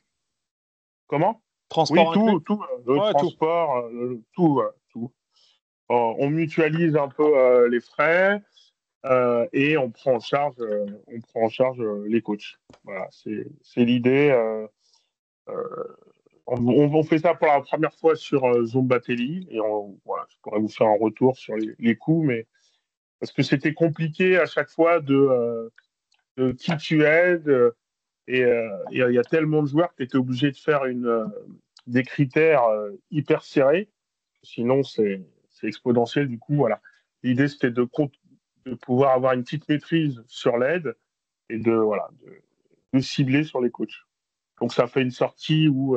Comment? Transport Oui, inclus? tout, le Ouais, tout. transport, tout. On mutualise un peu les frais et on prend en charge les coachs. Voilà, c'est l'idée. On fait ça pour la première fois sur Zombatelli et voilà, je pourrais vous faire un retour sur les coûts, mais parce que c'était compliqué à chaque fois de qui tu aides et il y a tellement de joueurs que tu étais obligé de faire des critères hyper serrés. Sinon, c'est exponentiel. Du coup, voilà. L'idée, c'était de pouvoir avoir une petite maîtrise sur l'aide et de cibler sur les coachs. Donc, ça fait une sortie où,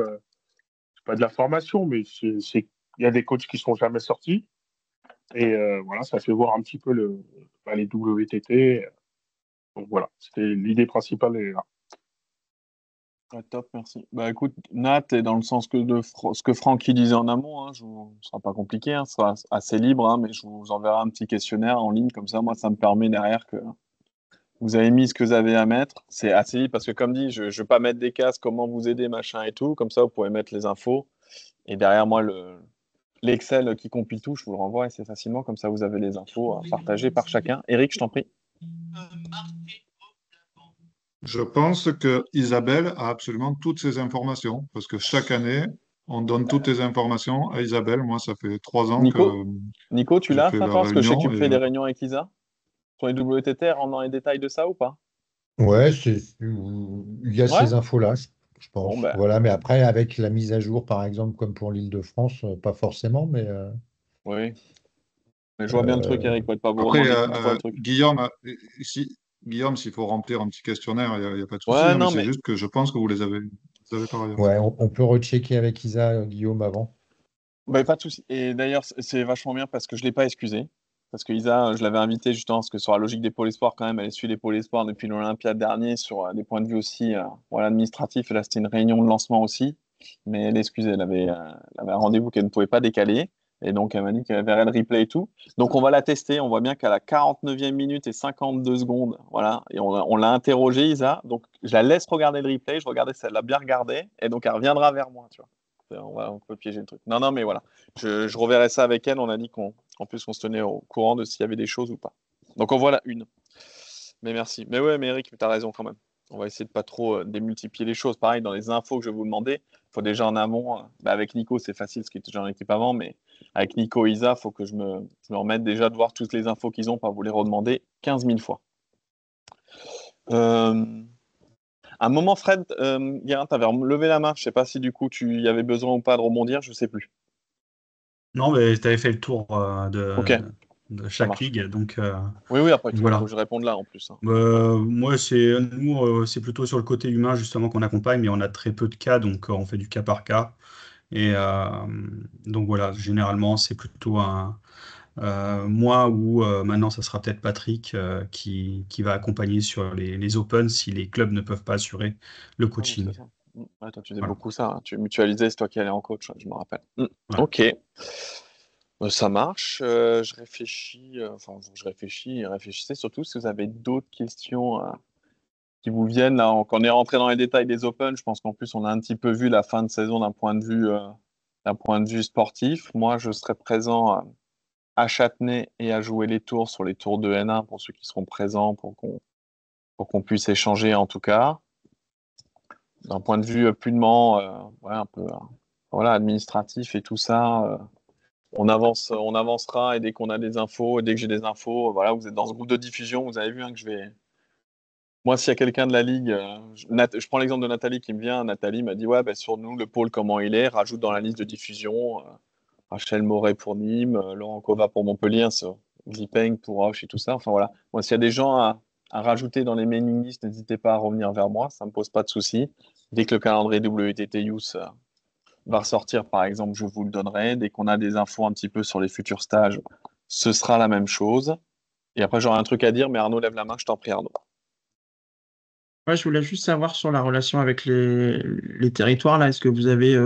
c'est pas de la formation, mais il y a des coachs qui sont jamais sortis. Et voilà, ça fait voir un petit peu les WTT. Donc, voilà, c'était l'idée principale. Est là. Ouais, top, merci. Bah écoute, Nat, et dans le sens ce que Francky disait en amont, ce ne sera pas compliqué, ce sera assez libre, mais je vous enverrai un petit questionnaire en ligne, comme ça, moi, ça me permet derrière que vous avez mis ce que vous avez à mettre. C'est assez libre parce que, comme dit, je ne vais pas mettre des cases, comment vous aider, machin et tout, comme ça, vous pouvez mettre les infos. Et derrière moi, l'Excel qui compile tout, je vous le renvoie assez facilement, comme ça, vous avez les infos à partager par chacun. Eric, je t'en prie. Je pense que Isabelle a absolument toutes ces informations parce que chaque année, on donne toutes les informations à Isabelle. Moi, ça fait 3 ans que Nico, tu je l'as fais ça, la toi? Parce que je sais que tu réunion me et fais des réunions avec Lisa sur les WTT, rentre dans les détails de ça ou pas? Ouais, il y a Ouais? ces infos-là, je Bon, pense. ben, Voilà, mais après, avec la mise à jour, par exemple, comme pour l'Île-de-France, pas forcément, mais oui. Mais je vois bien le truc, euh, Eric, pour ne pas vous après, redemander qu'une fois le truc. Guillaume, s'il faut remplir un petit questionnaire, il n'y a pas de souci, Ouais, mais non, c'est mais juste que je pense que vous avez par ailleurs. ouais, on peut rechecker avec Isa, Guillaume, avant. bah, pas de souci. Et d'ailleurs, c'est vachement bien parce que je ne l'ai pas excusé. Parce que Isa, je l'avais invitée justement, parce que sur la logique des pôles espoirs, quand même, elle suit les pôles espoirs depuis l'Olympiade dernier sur des points de vue aussi voilà, administratifs. Et là, c'était une réunion de lancement aussi. Mais elle excusait, elle avait un rendez-vous qu'elle ne pouvait pas décaler. Et donc, elle m'a dit qu'elle verrait le replay et tout. Donc, on va la tester. On voit bien qu'à la 49e minute et 52 secondes, voilà, et on l'a interrogée, Isa. Donc, je la laisse regarder le replay. Je regardais si elle l'a bien regardé. Et donc, elle reviendra vers moi, tu vois. On peut piéger le truc. Non, non, mais voilà. Je reverrai ça avec elle. On a dit qu'en plus, on se tenait au courant de s'il y avait des choses ou pas. Donc, en voilà une. Mais merci. Mais ouais, mais Eric, tu as raison quand même. On va essayer de pas trop démultiplier les choses. Pareil, dans les infos que je vais vous demander, il faut déjà en amont. Avec Nico, c'est facile, ce qui était déjà en équipe avant, mais avec Nico et Isa, il faut que je me remette déjà de voir toutes les infos qu'ils ont, pas vous les redemander 15 000 fois. Un moment, Fred, Guérin, tu avais levé la main. Je ne sais pas si du coup tu y avais besoin ou pas de rebondir, je ne sais plus. Non, mais tu avais fait le tour Ok, de ça chaque marche. ligue, donc Oui, après, il faut voilà. que je réponde là en plus. Moi, c'est plutôt sur le côté humain justement qu'on accompagne, mais on a très peu de cas, donc on fait du cas par cas. Et donc voilà, généralement, c'est plutôt moi ou maintenant, ça sera peut-être Patrick qui va accompagner sur les Open si les clubs ne peuvent pas assurer le Ah, mais c'est coaching. ça. Ouais, toi, tu faisais Voilà. beaucoup ça. Tu mutualisais, c'est toi qui allais en coach, je me rappelle. Ouais. Ok. Ça marche. Je réfléchis. Réfléchissez surtout si vous avez d'autres questions qui vous viennent. Là, quand on est rentré dans les détails des Open, je pense qu'en plus, on a un petit peu vu la fin de saison d'un point de vue sportif. Moi, je serai présent à Châtenay et à jouer les tours sur les tours de N1 pour ceux qui seront présents, pour qu'on puisse échanger en tout cas. D'un point de vue purement ouais, un peu voilà, administratif et tout ça. On avancera et dès qu'on a des infos, et dès que j'ai des infos, voilà, vous êtes dans ce groupe de diffusion, vous avez vu hein, que je vais. Moi, s'il y a quelqu'un de la ligue, je prends l'exemple de Nathalie qui me vient. Nathalie m'a dit ouais, ben, sur nous, le pôle, comment il est, rajoute dans la liste de diffusion Rachel Moret pour Nîmes, Laurent Kova pour Montpellier, Xipeng pour Auch et tout ça. Enfin voilà. Moi, s'il y a des gens à rajouter dans les mailing lists, n'hésitez pas à revenir vers moi, ça ne me pose pas de souci. Dès que le calendrier WTT Youth va ressortir, par exemple, je vous le donnerai. Dès qu'on a des infos un petit peu sur les futurs stages, ce sera la même chose. Et après, j'aurai un truc à dire, mais Arnaud lève la main, je t'en prie, Arnaud. Ouais, je voulais juste savoir sur la relation avec les territoires, là, est-ce que vous avez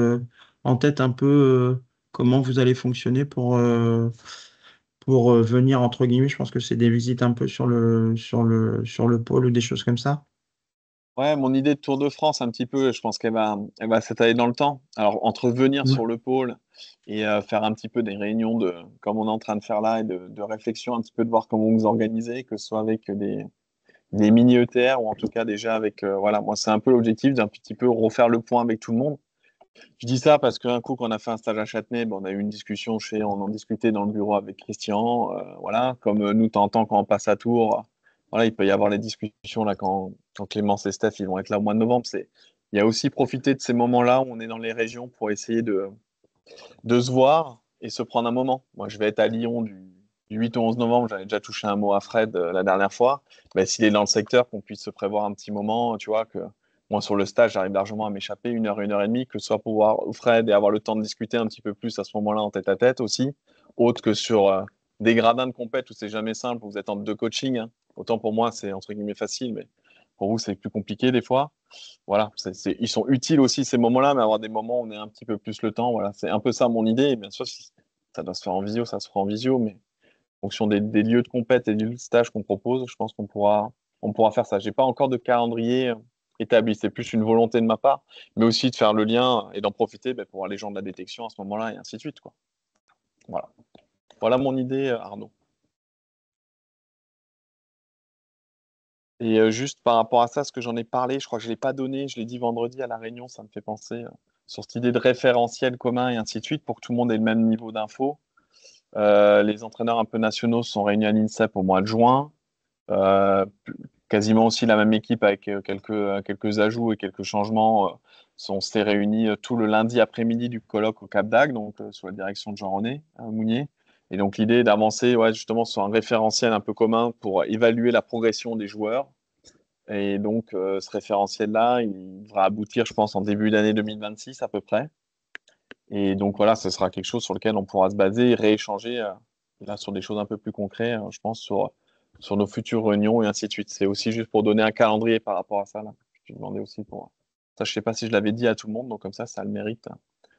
en tête un peu comment vous allez fonctionner pour venir, entre guillemets, je pense que c'est des visites un peu sur le pôle ou des choses comme ça? Ouais, mon idée de Tour de France, un petit peu, je pense qu'elle va s'étaler dans le temps. Alors, entre venir Ouais. sur le pôle et faire un petit peu des réunions comme on est en train de faire là, et de réflexion, un petit peu de voir comment vous organisez, que ce soit avec des mini ETR ou en tout cas déjà avec, voilà, moi, c'est un peu l'objectif d'un petit peu refaire le point avec tout le monde. Je dis ça parce qu'un coup, quand on a fait un stage à Châtenay, ben, on a eu une discussion on en discutait dans le bureau avec Christian. Voilà, comme nous, de temps en temps, quand on passe à Tours, voilà, il peut y avoir les discussions là quand Clémence et Steph ils vont être là au mois de novembre. Il y a aussi profiter de ces moments-là où on est dans les régions pour essayer de se voir et se prendre un moment. Moi, je vais être à Lyon du 8 au 11 novembre. J'avais déjà touché un mot à Fred la dernière fois. Ben, s'il est dans le secteur, qu'on puisse se prévoir un petit moment, tu vois, que moi, sur le stage, j'arrive largement à m'échapper 1 heure et demie, que ce soit pour voir Fred et avoir le temps de discuter un petit peu plus à ce moment-là en tête à tête aussi, autre que sur des gradins de compète où c'est jamais simple, où vous êtes en deux coaching. Hein. Autant pour moi, c'est entre guillemets facile, mais pour vous, c'est plus compliqué des fois. Voilà, ils sont utiles aussi ces moments-là, mais avoir des moments où on est un petit peu plus le temps, voilà, c'est un peu ça mon idée. Et bien sûr, si ça doit se faire en visio, ça se fera en visio, mais en fonction des lieux de compète et des lieux de stage qu'on propose, je pense qu'on pourra faire ça. J'ai pas encore de calendrier établi, c'est plus une volonté de ma part, mais aussi de faire le lien et d'en profiter pour voir les gens de la détection à ce moment-là et ainsi de suite, quoi. Voilà. Voilà mon idée, Arnaud. Et juste par rapport à ça, ce que j'en ai parlé, je crois que je ne l'ai pas donné, je l'ai dit vendredi à la réunion, ça me fait penser sur cette idée de référentiel commun et ainsi de suite pour que tout le monde ait le même niveau d'info. Les entraîneurs un peu nationaux sont réunis à l'INSEP au mois de juin. Euh, Quasiment aussi la même équipe avec quelques ajouts et quelques changements. On s'est réunis tout le lundi après-midi du colloque au Cap d'Agde, donc sous la direction de Jean-René Mounier. Et donc l'idée est d'avancer justement sur un référentiel un peu commun pour évaluer la progression des joueurs. Et donc ce référentiel-là, il devra aboutir, je pense, en début d'année 2026 à peu près. Et donc voilà, ce sera quelque chose sur lequel on pourra se baser et rééchanger là sur des choses un peu plus concrètes, je pense, sur nos futures réunions et ainsi de suite. C'est aussi juste pour donner un calendrier par rapport à ça. Là. Je demandais aussi pour ça. Je ne sais pas si je l'avais dit à tout le monde, donc comme ça a le mérite.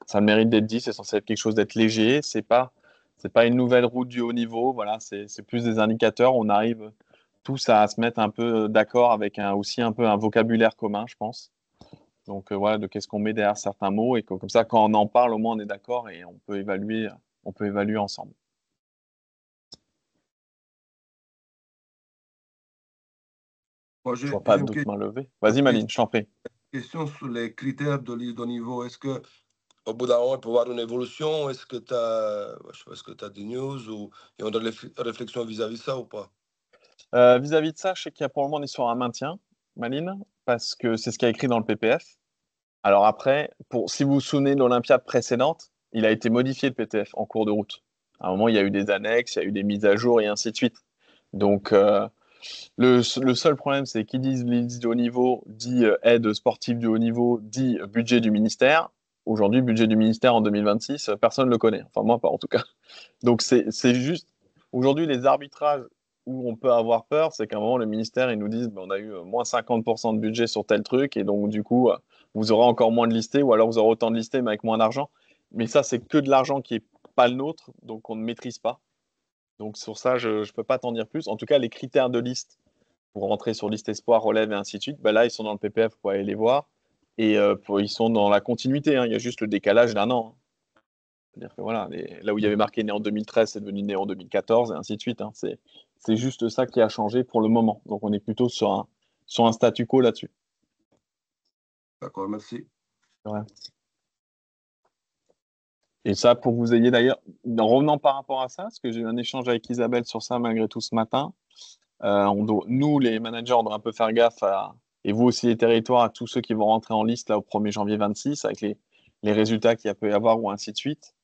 Ça a le mérite d'être dit. C'est censé être quelque chose d'être léger. C'est pas une nouvelle route du haut niveau. Voilà, c'est plus des indicateurs. On arrive tous à se mettre un peu d'accord avec aussi un peu un vocabulaire commun, je pense. Donc voilà, de qu'est-ce qu'on met derrière certains mots et comme ça, quand on en parle, au moins on est d'accord et on peut évaluer ensemble. Moi, Je j'ai vois pas une d'autres mains levées. Vas-y, Maline, je t'en prie. question sur les critères de liste de niveau. Est-ce que au bout d'un moment, il peut y avoir une évolution? Est-ce que tu as, je sais pas, est-ce que tu as des news ou et on a des réflexions vis-à-vis de ça ou pas? Vis-à-vis de ça, je sais qu'il y a pour le moment on est sur un maintien, Maline, parce que c'est ce qu'il y a écrit dans le PPF. Alors après, si vous vous souvenez de l'Olympiade précédente, il a été modifié le PTF en cours de route. À un moment, il y a eu des annexes, il y a eu des mises à jour et ainsi de suite. Donc, le seul problème, c'est qu'ils disent liste de haut niveau, dit aide sportive du haut niveau, dit budget du ministère. Aujourd'hui, le budget du ministère en 2026, personne ne le connaît. Enfin, moi, pas en tout cas. Donc, c'est juste. Aujourd'hui, les arbitrages où on peut avoir peur, c'est qu'à un moment, le ministère, ils nous disent on a eu moins 50% de budget sur tel truc, et donc, du coup, vous aurez encore moins de listés, ou alors vous aurez autant de listés, mais avec moins d'argent. Mais ça, c'est que de l'argent qui n'est pas le nôtre, donc on ne maîtrise pas. Donc, sur ça, je ne peux pas t'en dire plus. En tout cas, les critères de liste pour rentrer sur liste espoir, relève et ainsi de suite, là, ils sont dans le PPF, vous pouvez aller les voir. Et ils sont dans la continuité. Hein. Il y a juste le décalage d'1 an. Hein. C'est-à-dire que voilà, là où il y avait marqué né en 2013, c'est devenu né en 2014 et ainsi de suite. Hein. C'est juste ça qui a changé pour le moment. Donc, on est plutôt sur un statu quo là-dessus. D'accord, merci. Ouais. Et ça, pour que vous ayez d'ailleurs, en revenant par rapport à ça, parce que j'ai eu un échange avec Isabelle sur ça malgré tout ce matin, nous, les managers, on doit un peu faire gaffe et vous aussi les territoires, à tous ceux qui vont rentrer en liste là, au 1er janvier 26 avec les résultats qu'il y a peut y avoir ou ainsi de suite.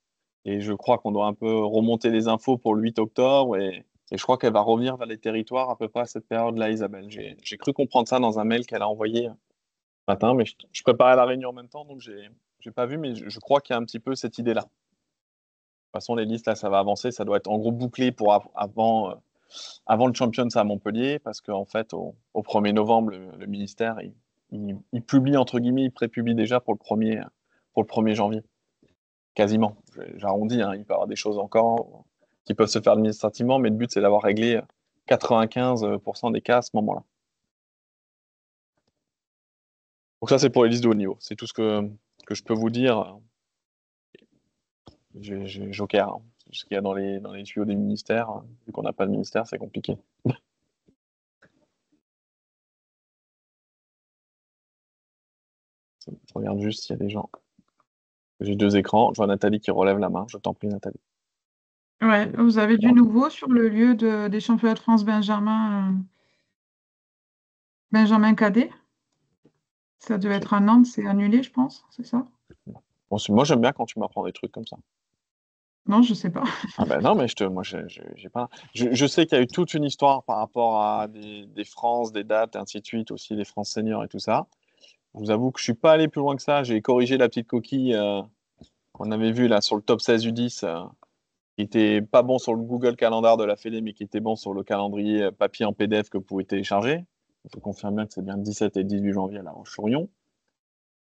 Et je crois qu'on doit un peu remonter les infos pour le 8 octobre et je crois qu'elle va revenir vers les territoires à peu près à cette période-là, Isabelle. J'ai cru comprendre ça dans un mail qu'elle a envoyé ce matin, mais je préparais la réunion en même temps, donc j'ai pas vu, mais je crois qu'il y a un petit peu cette idée-là. De toute façon, les listes, là, ça va avancer. Ça doit être en gros bouclé pour avant le Champions à Montpellier, parce qu'en fait, au 1er novembre, le ministère, il publie, entre guillemets, il prépublie déjà pour le 1er janvier. Quasiment. J'arrondis, hein. Il peut y avoir des choses encore qui peuvent se faire administrativement, mais le but, c'est d'avoir réglé 95% des cas à ce moment-là. Donc ça, c'est pour les listes de haut niveau. C'est tout ce que je peux vous dire. J'ai joker, hein. Ce qu'il y a dans les tuyaux des ministères. Vu qu'on n'a pas de ministère, c'est compliqué. Je regarde juste s'il y a des gens. J'ai 2 écrans. Je vois Nathalie qui relève la main. Je t'en prie, Nathalie. Ouais, vous avez du nouveau sur le lieu des championnats de France Benjamin Cadet? Ça devait être à Nantes, c'est annulé, je pense, c'est ça? Bon, moi, j'aime bien quand tu m'apprends des trucs comme ça. Non, je sais pas. Ah ben non, mais moi, j'ai pas. Je sais qu'il y a eu toute une histoire par rapport à des France, des dates, et ainsi de suite, aussi les France seniors et tout ça. Je vous avoue que je suis pas allé plus loin que ça. J'ai corrigé la petite coquille qu'on avait vue là sur le top 16 U10, qui était pas bon sur le Google Calendar de la Fédé, mais qui était bon sur le calendrier papier en PDF que vous pouvez télécharger. Il faut confirmer bien que c'est bien le 17 et 18 janvier à La Roche-sur-Yon.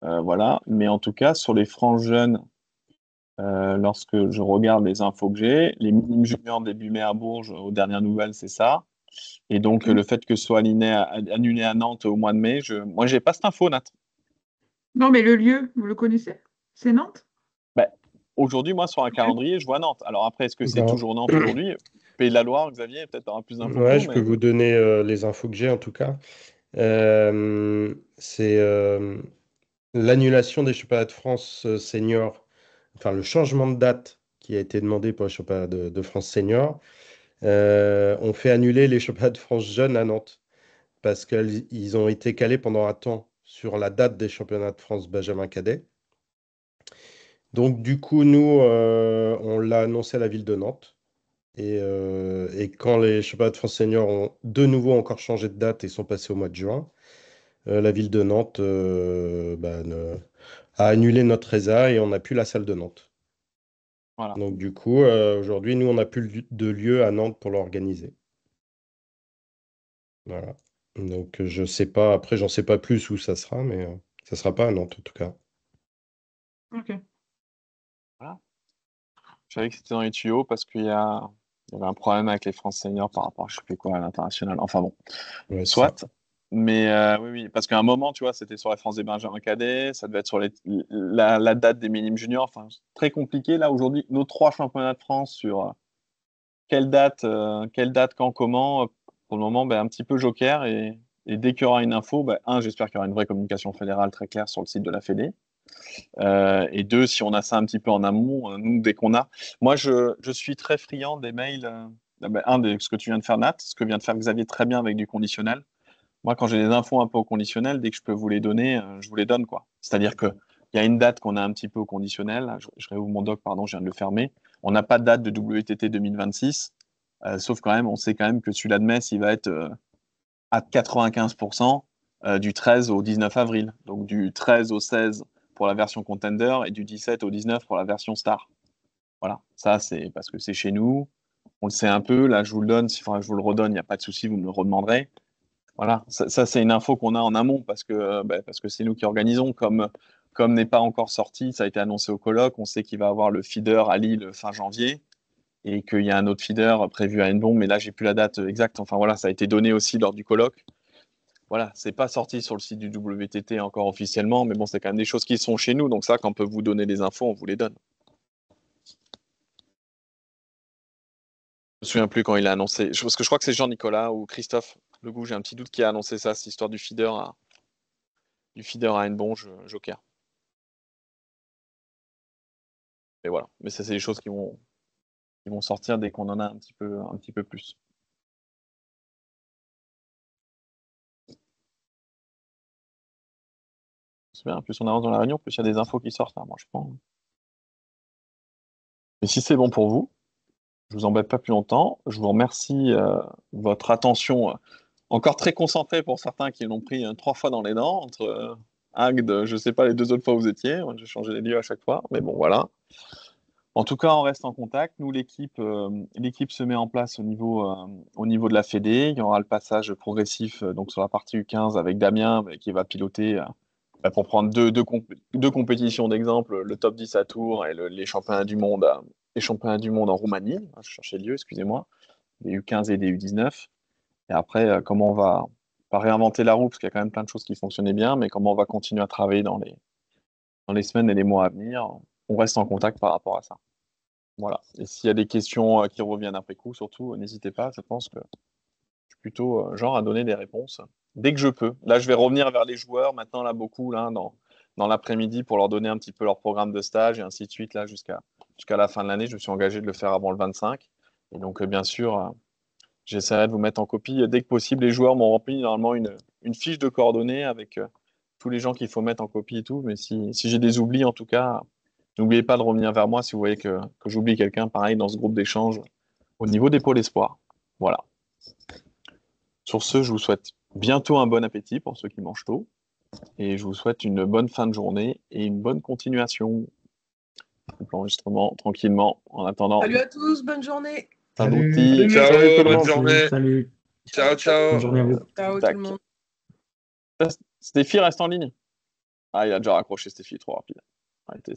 Voilà. Mais en tout cas, sur les francs jeunes, lorsque je regarde les infos que j'ai, les minimes juniors début mai à Bourges, aux dernières nouvelles, c'est ça. Et donc, le fait que ce soit annulé à Nantes au mois de mai, moi, j'ai pas cette info, Nat. Non, mais le lieu, vous le connaissez? C'est Nantes? Ben, aujourd'hui, moi, sur un calendrier, je vois Nantes. Alors après, est-ce que c'est Non. toujours Nantes aujourd'hui? Pays de la Loire, Xavier, peut-être aura plus d'infos que Ouais, nous, je mais peux vous donner les infos que j'ai en tout cas. C'est l'annulation des championnats de France seniors, enfin le changement de date qui a été demandé pour les championnats de France seniors. On fait annuler les championnats de France jeunes à Nantes parce qu'ils ont été calés pendant un temps sur la date des championnats de France Benjamin Cadet. Donc du coup, nous, on l'a annoncé à la ville de Nantes. Et quand les championnats de France seniors ont de nouveau encore changé de date et sont passés au mois de juin, la ville de Nantes a annulé notre résa et on n'a plus la salle de Nantes. voilà. Donc du coup, aujourd'hui, nous, on n'a plus de lieu à Nantes pour l'organiser. Voilà. Donc je sais pas, après, j'en sais pas plus où ça sera, mais ça sera pas à Nantes en tout cas. Ok. Voilà. Je savais que c'était dans les tuyaux parce il y avait un problème avec les France seniors par rapport à je sais plus quoi à l'international. Enfin bon, Ouais, c'est ça. soit. Mais oui, parce qu'à un moment, tu vois, c'était sur la France des Benjamin Cadet, ça devait être sur la date des minimes juniors. Enfin, c'est très compliqué là aujourd'hui. Nos 3 championnats de France sur quelle date, quand, comment. Pour le moment, un petit peu joker et dès qu'il y aura une info, j'espère qu'il y aura une vraie communication fédérale très claire sur le site de la Fédé. Et 2, si on a ça un petit peu en amont, nous, dès qu'on a. Moi, je suis très friand des mails. Ce que tu viens de faire, Nat, ce que vient de faire Xavier très bien avec du conditionnel. Moi, quand j'ai des infos un peu au conditionnel, dès que je peux vous les donner, je vous les donne, quoi. C'est-à-dire qu'il y a une date qu'on a un petit peu au conditionnel. Là, je réouvre mon doc, pardon, je viens de le fermer. On n'a pas de date de WTT 2026, sauf quand même, on sait quand même que celui-là de Metz, il va être à 95% du 13 au 19 avril. Donc du 13 au 16 pour la version Contender et du 17 au 19 pour la version Star. Voilà, ça c'est parce que c'est chez nous. On le sait un peu, là je vous le donne, s'il faudra que je vous le redonne, il n'y a pas de souci, vous me le redemanderez. Voilà, ça c'est une info qu'on a en amont parce que c'est nous qui organisons. Comme n'est pas encore sorti, ça a été annoncé au colloque, on sait qu'il va y avoir le feeder à Lille fin janvier et qu'il y a un autre feeder prévu à Hennebont, mais là j'ai plus la date exacte. Enfin voilà, ça a été donné aussi lors du colloque. Voilà, c'est pas sorti sur le site du WTT encore officiellement, mais bon, c'est quand même des choses qui sont chez nous, donc ça, quand on peut vous donner les infos, on vous les donne. Je me souviens plus quand il a annoncé, parce que je crois que c'est Jean-Nicolas ou Christophe Legout, j'ai un petit doute qui a annoncé ça, cette histoire du feeder à Hennebont, Joker. Mais voilà. Mais ça, c'est des choses qui vont sortir dès qu'on en a un petit peu plus. C'est bien. Plus on avance dans la réunion, plus il y a des infos qui sortent, hein, moi, je pense. Mais si c'est bon pour vous, je vous embête pas plus longtemps. Je vous remercie votre attention encore très concentrée pour certains qui l'ont pris 3 fois dans les dents entre Agde, je sais pas les 2 autres fois où vous étiez. Moi, j'ai changé les lieux à chaque fois, mais bon voilà. En tout cas, on reste en contact. Nous, l'équipe se met en place au niveau de la Fédé. Il y aura le passage progressif donc sur la partie U15 avec Damien qui va piloter pour prendre deux compétitions d'exemple, le top 10 à Tours et les championnats du monde en Roumanie. Je cherchais le lieu, excusez-moi. Les U15 et les U19. Et après, comment on va pas réinventer la roue, parce qu'il y a quand même plein de choses qui fonctionnaient bien, mais comment on va continuer à travailler dans les semaines et les mois à venir. On reste en contact par rapport à ça. Voilà. Et s'il y a des questions qui reviennent après coup, surtout, n'hésitez pas. Je pense que je suis plutôt genre à donner des réponses dès que je peux. Là, je vais revenir vers les joueurs maintenant, là, beaucoup, là, dans l'après-midi pour leur donner un petit peu leur programme de stage et ainsi de suite, là, jusqu'à la fin de l'année. Je me suis engagé de le faire avant le 25. Et donc, bien sûr, j'essaierai de vous mettre en copie dès que possible. Les joueurs m'ont rempli normalement une fiche de coordonnées avec tous les gens qu'il faut mettre en copie et tout. Mais si j'ai des oublis, en tout cas, n'oubliez pas de revenir vers moi si vous voyez que j'oublie quelqu'un, pareil, dans ce groupe d'échange au niveau des pôles espoirs. Voilà. Sur ce, je vous souhaite bientôt un bon appétit pour ceux qui mangent tôt. Et je vous souhaite une bonne fin de journée et une bonne continuation. L'enregistrement tranquillement en attendant. Salut à tous, bonne journée. Salut. Ciao, Salut tout le bonne monde. journée. Salut. Ciao, ciao. Bonne journée à vous. Ciao tout Tac. le monde. Stéphie reste en ligne. Ah, il a déjà raccroché Stéphie, trop rapide. Arrêtez.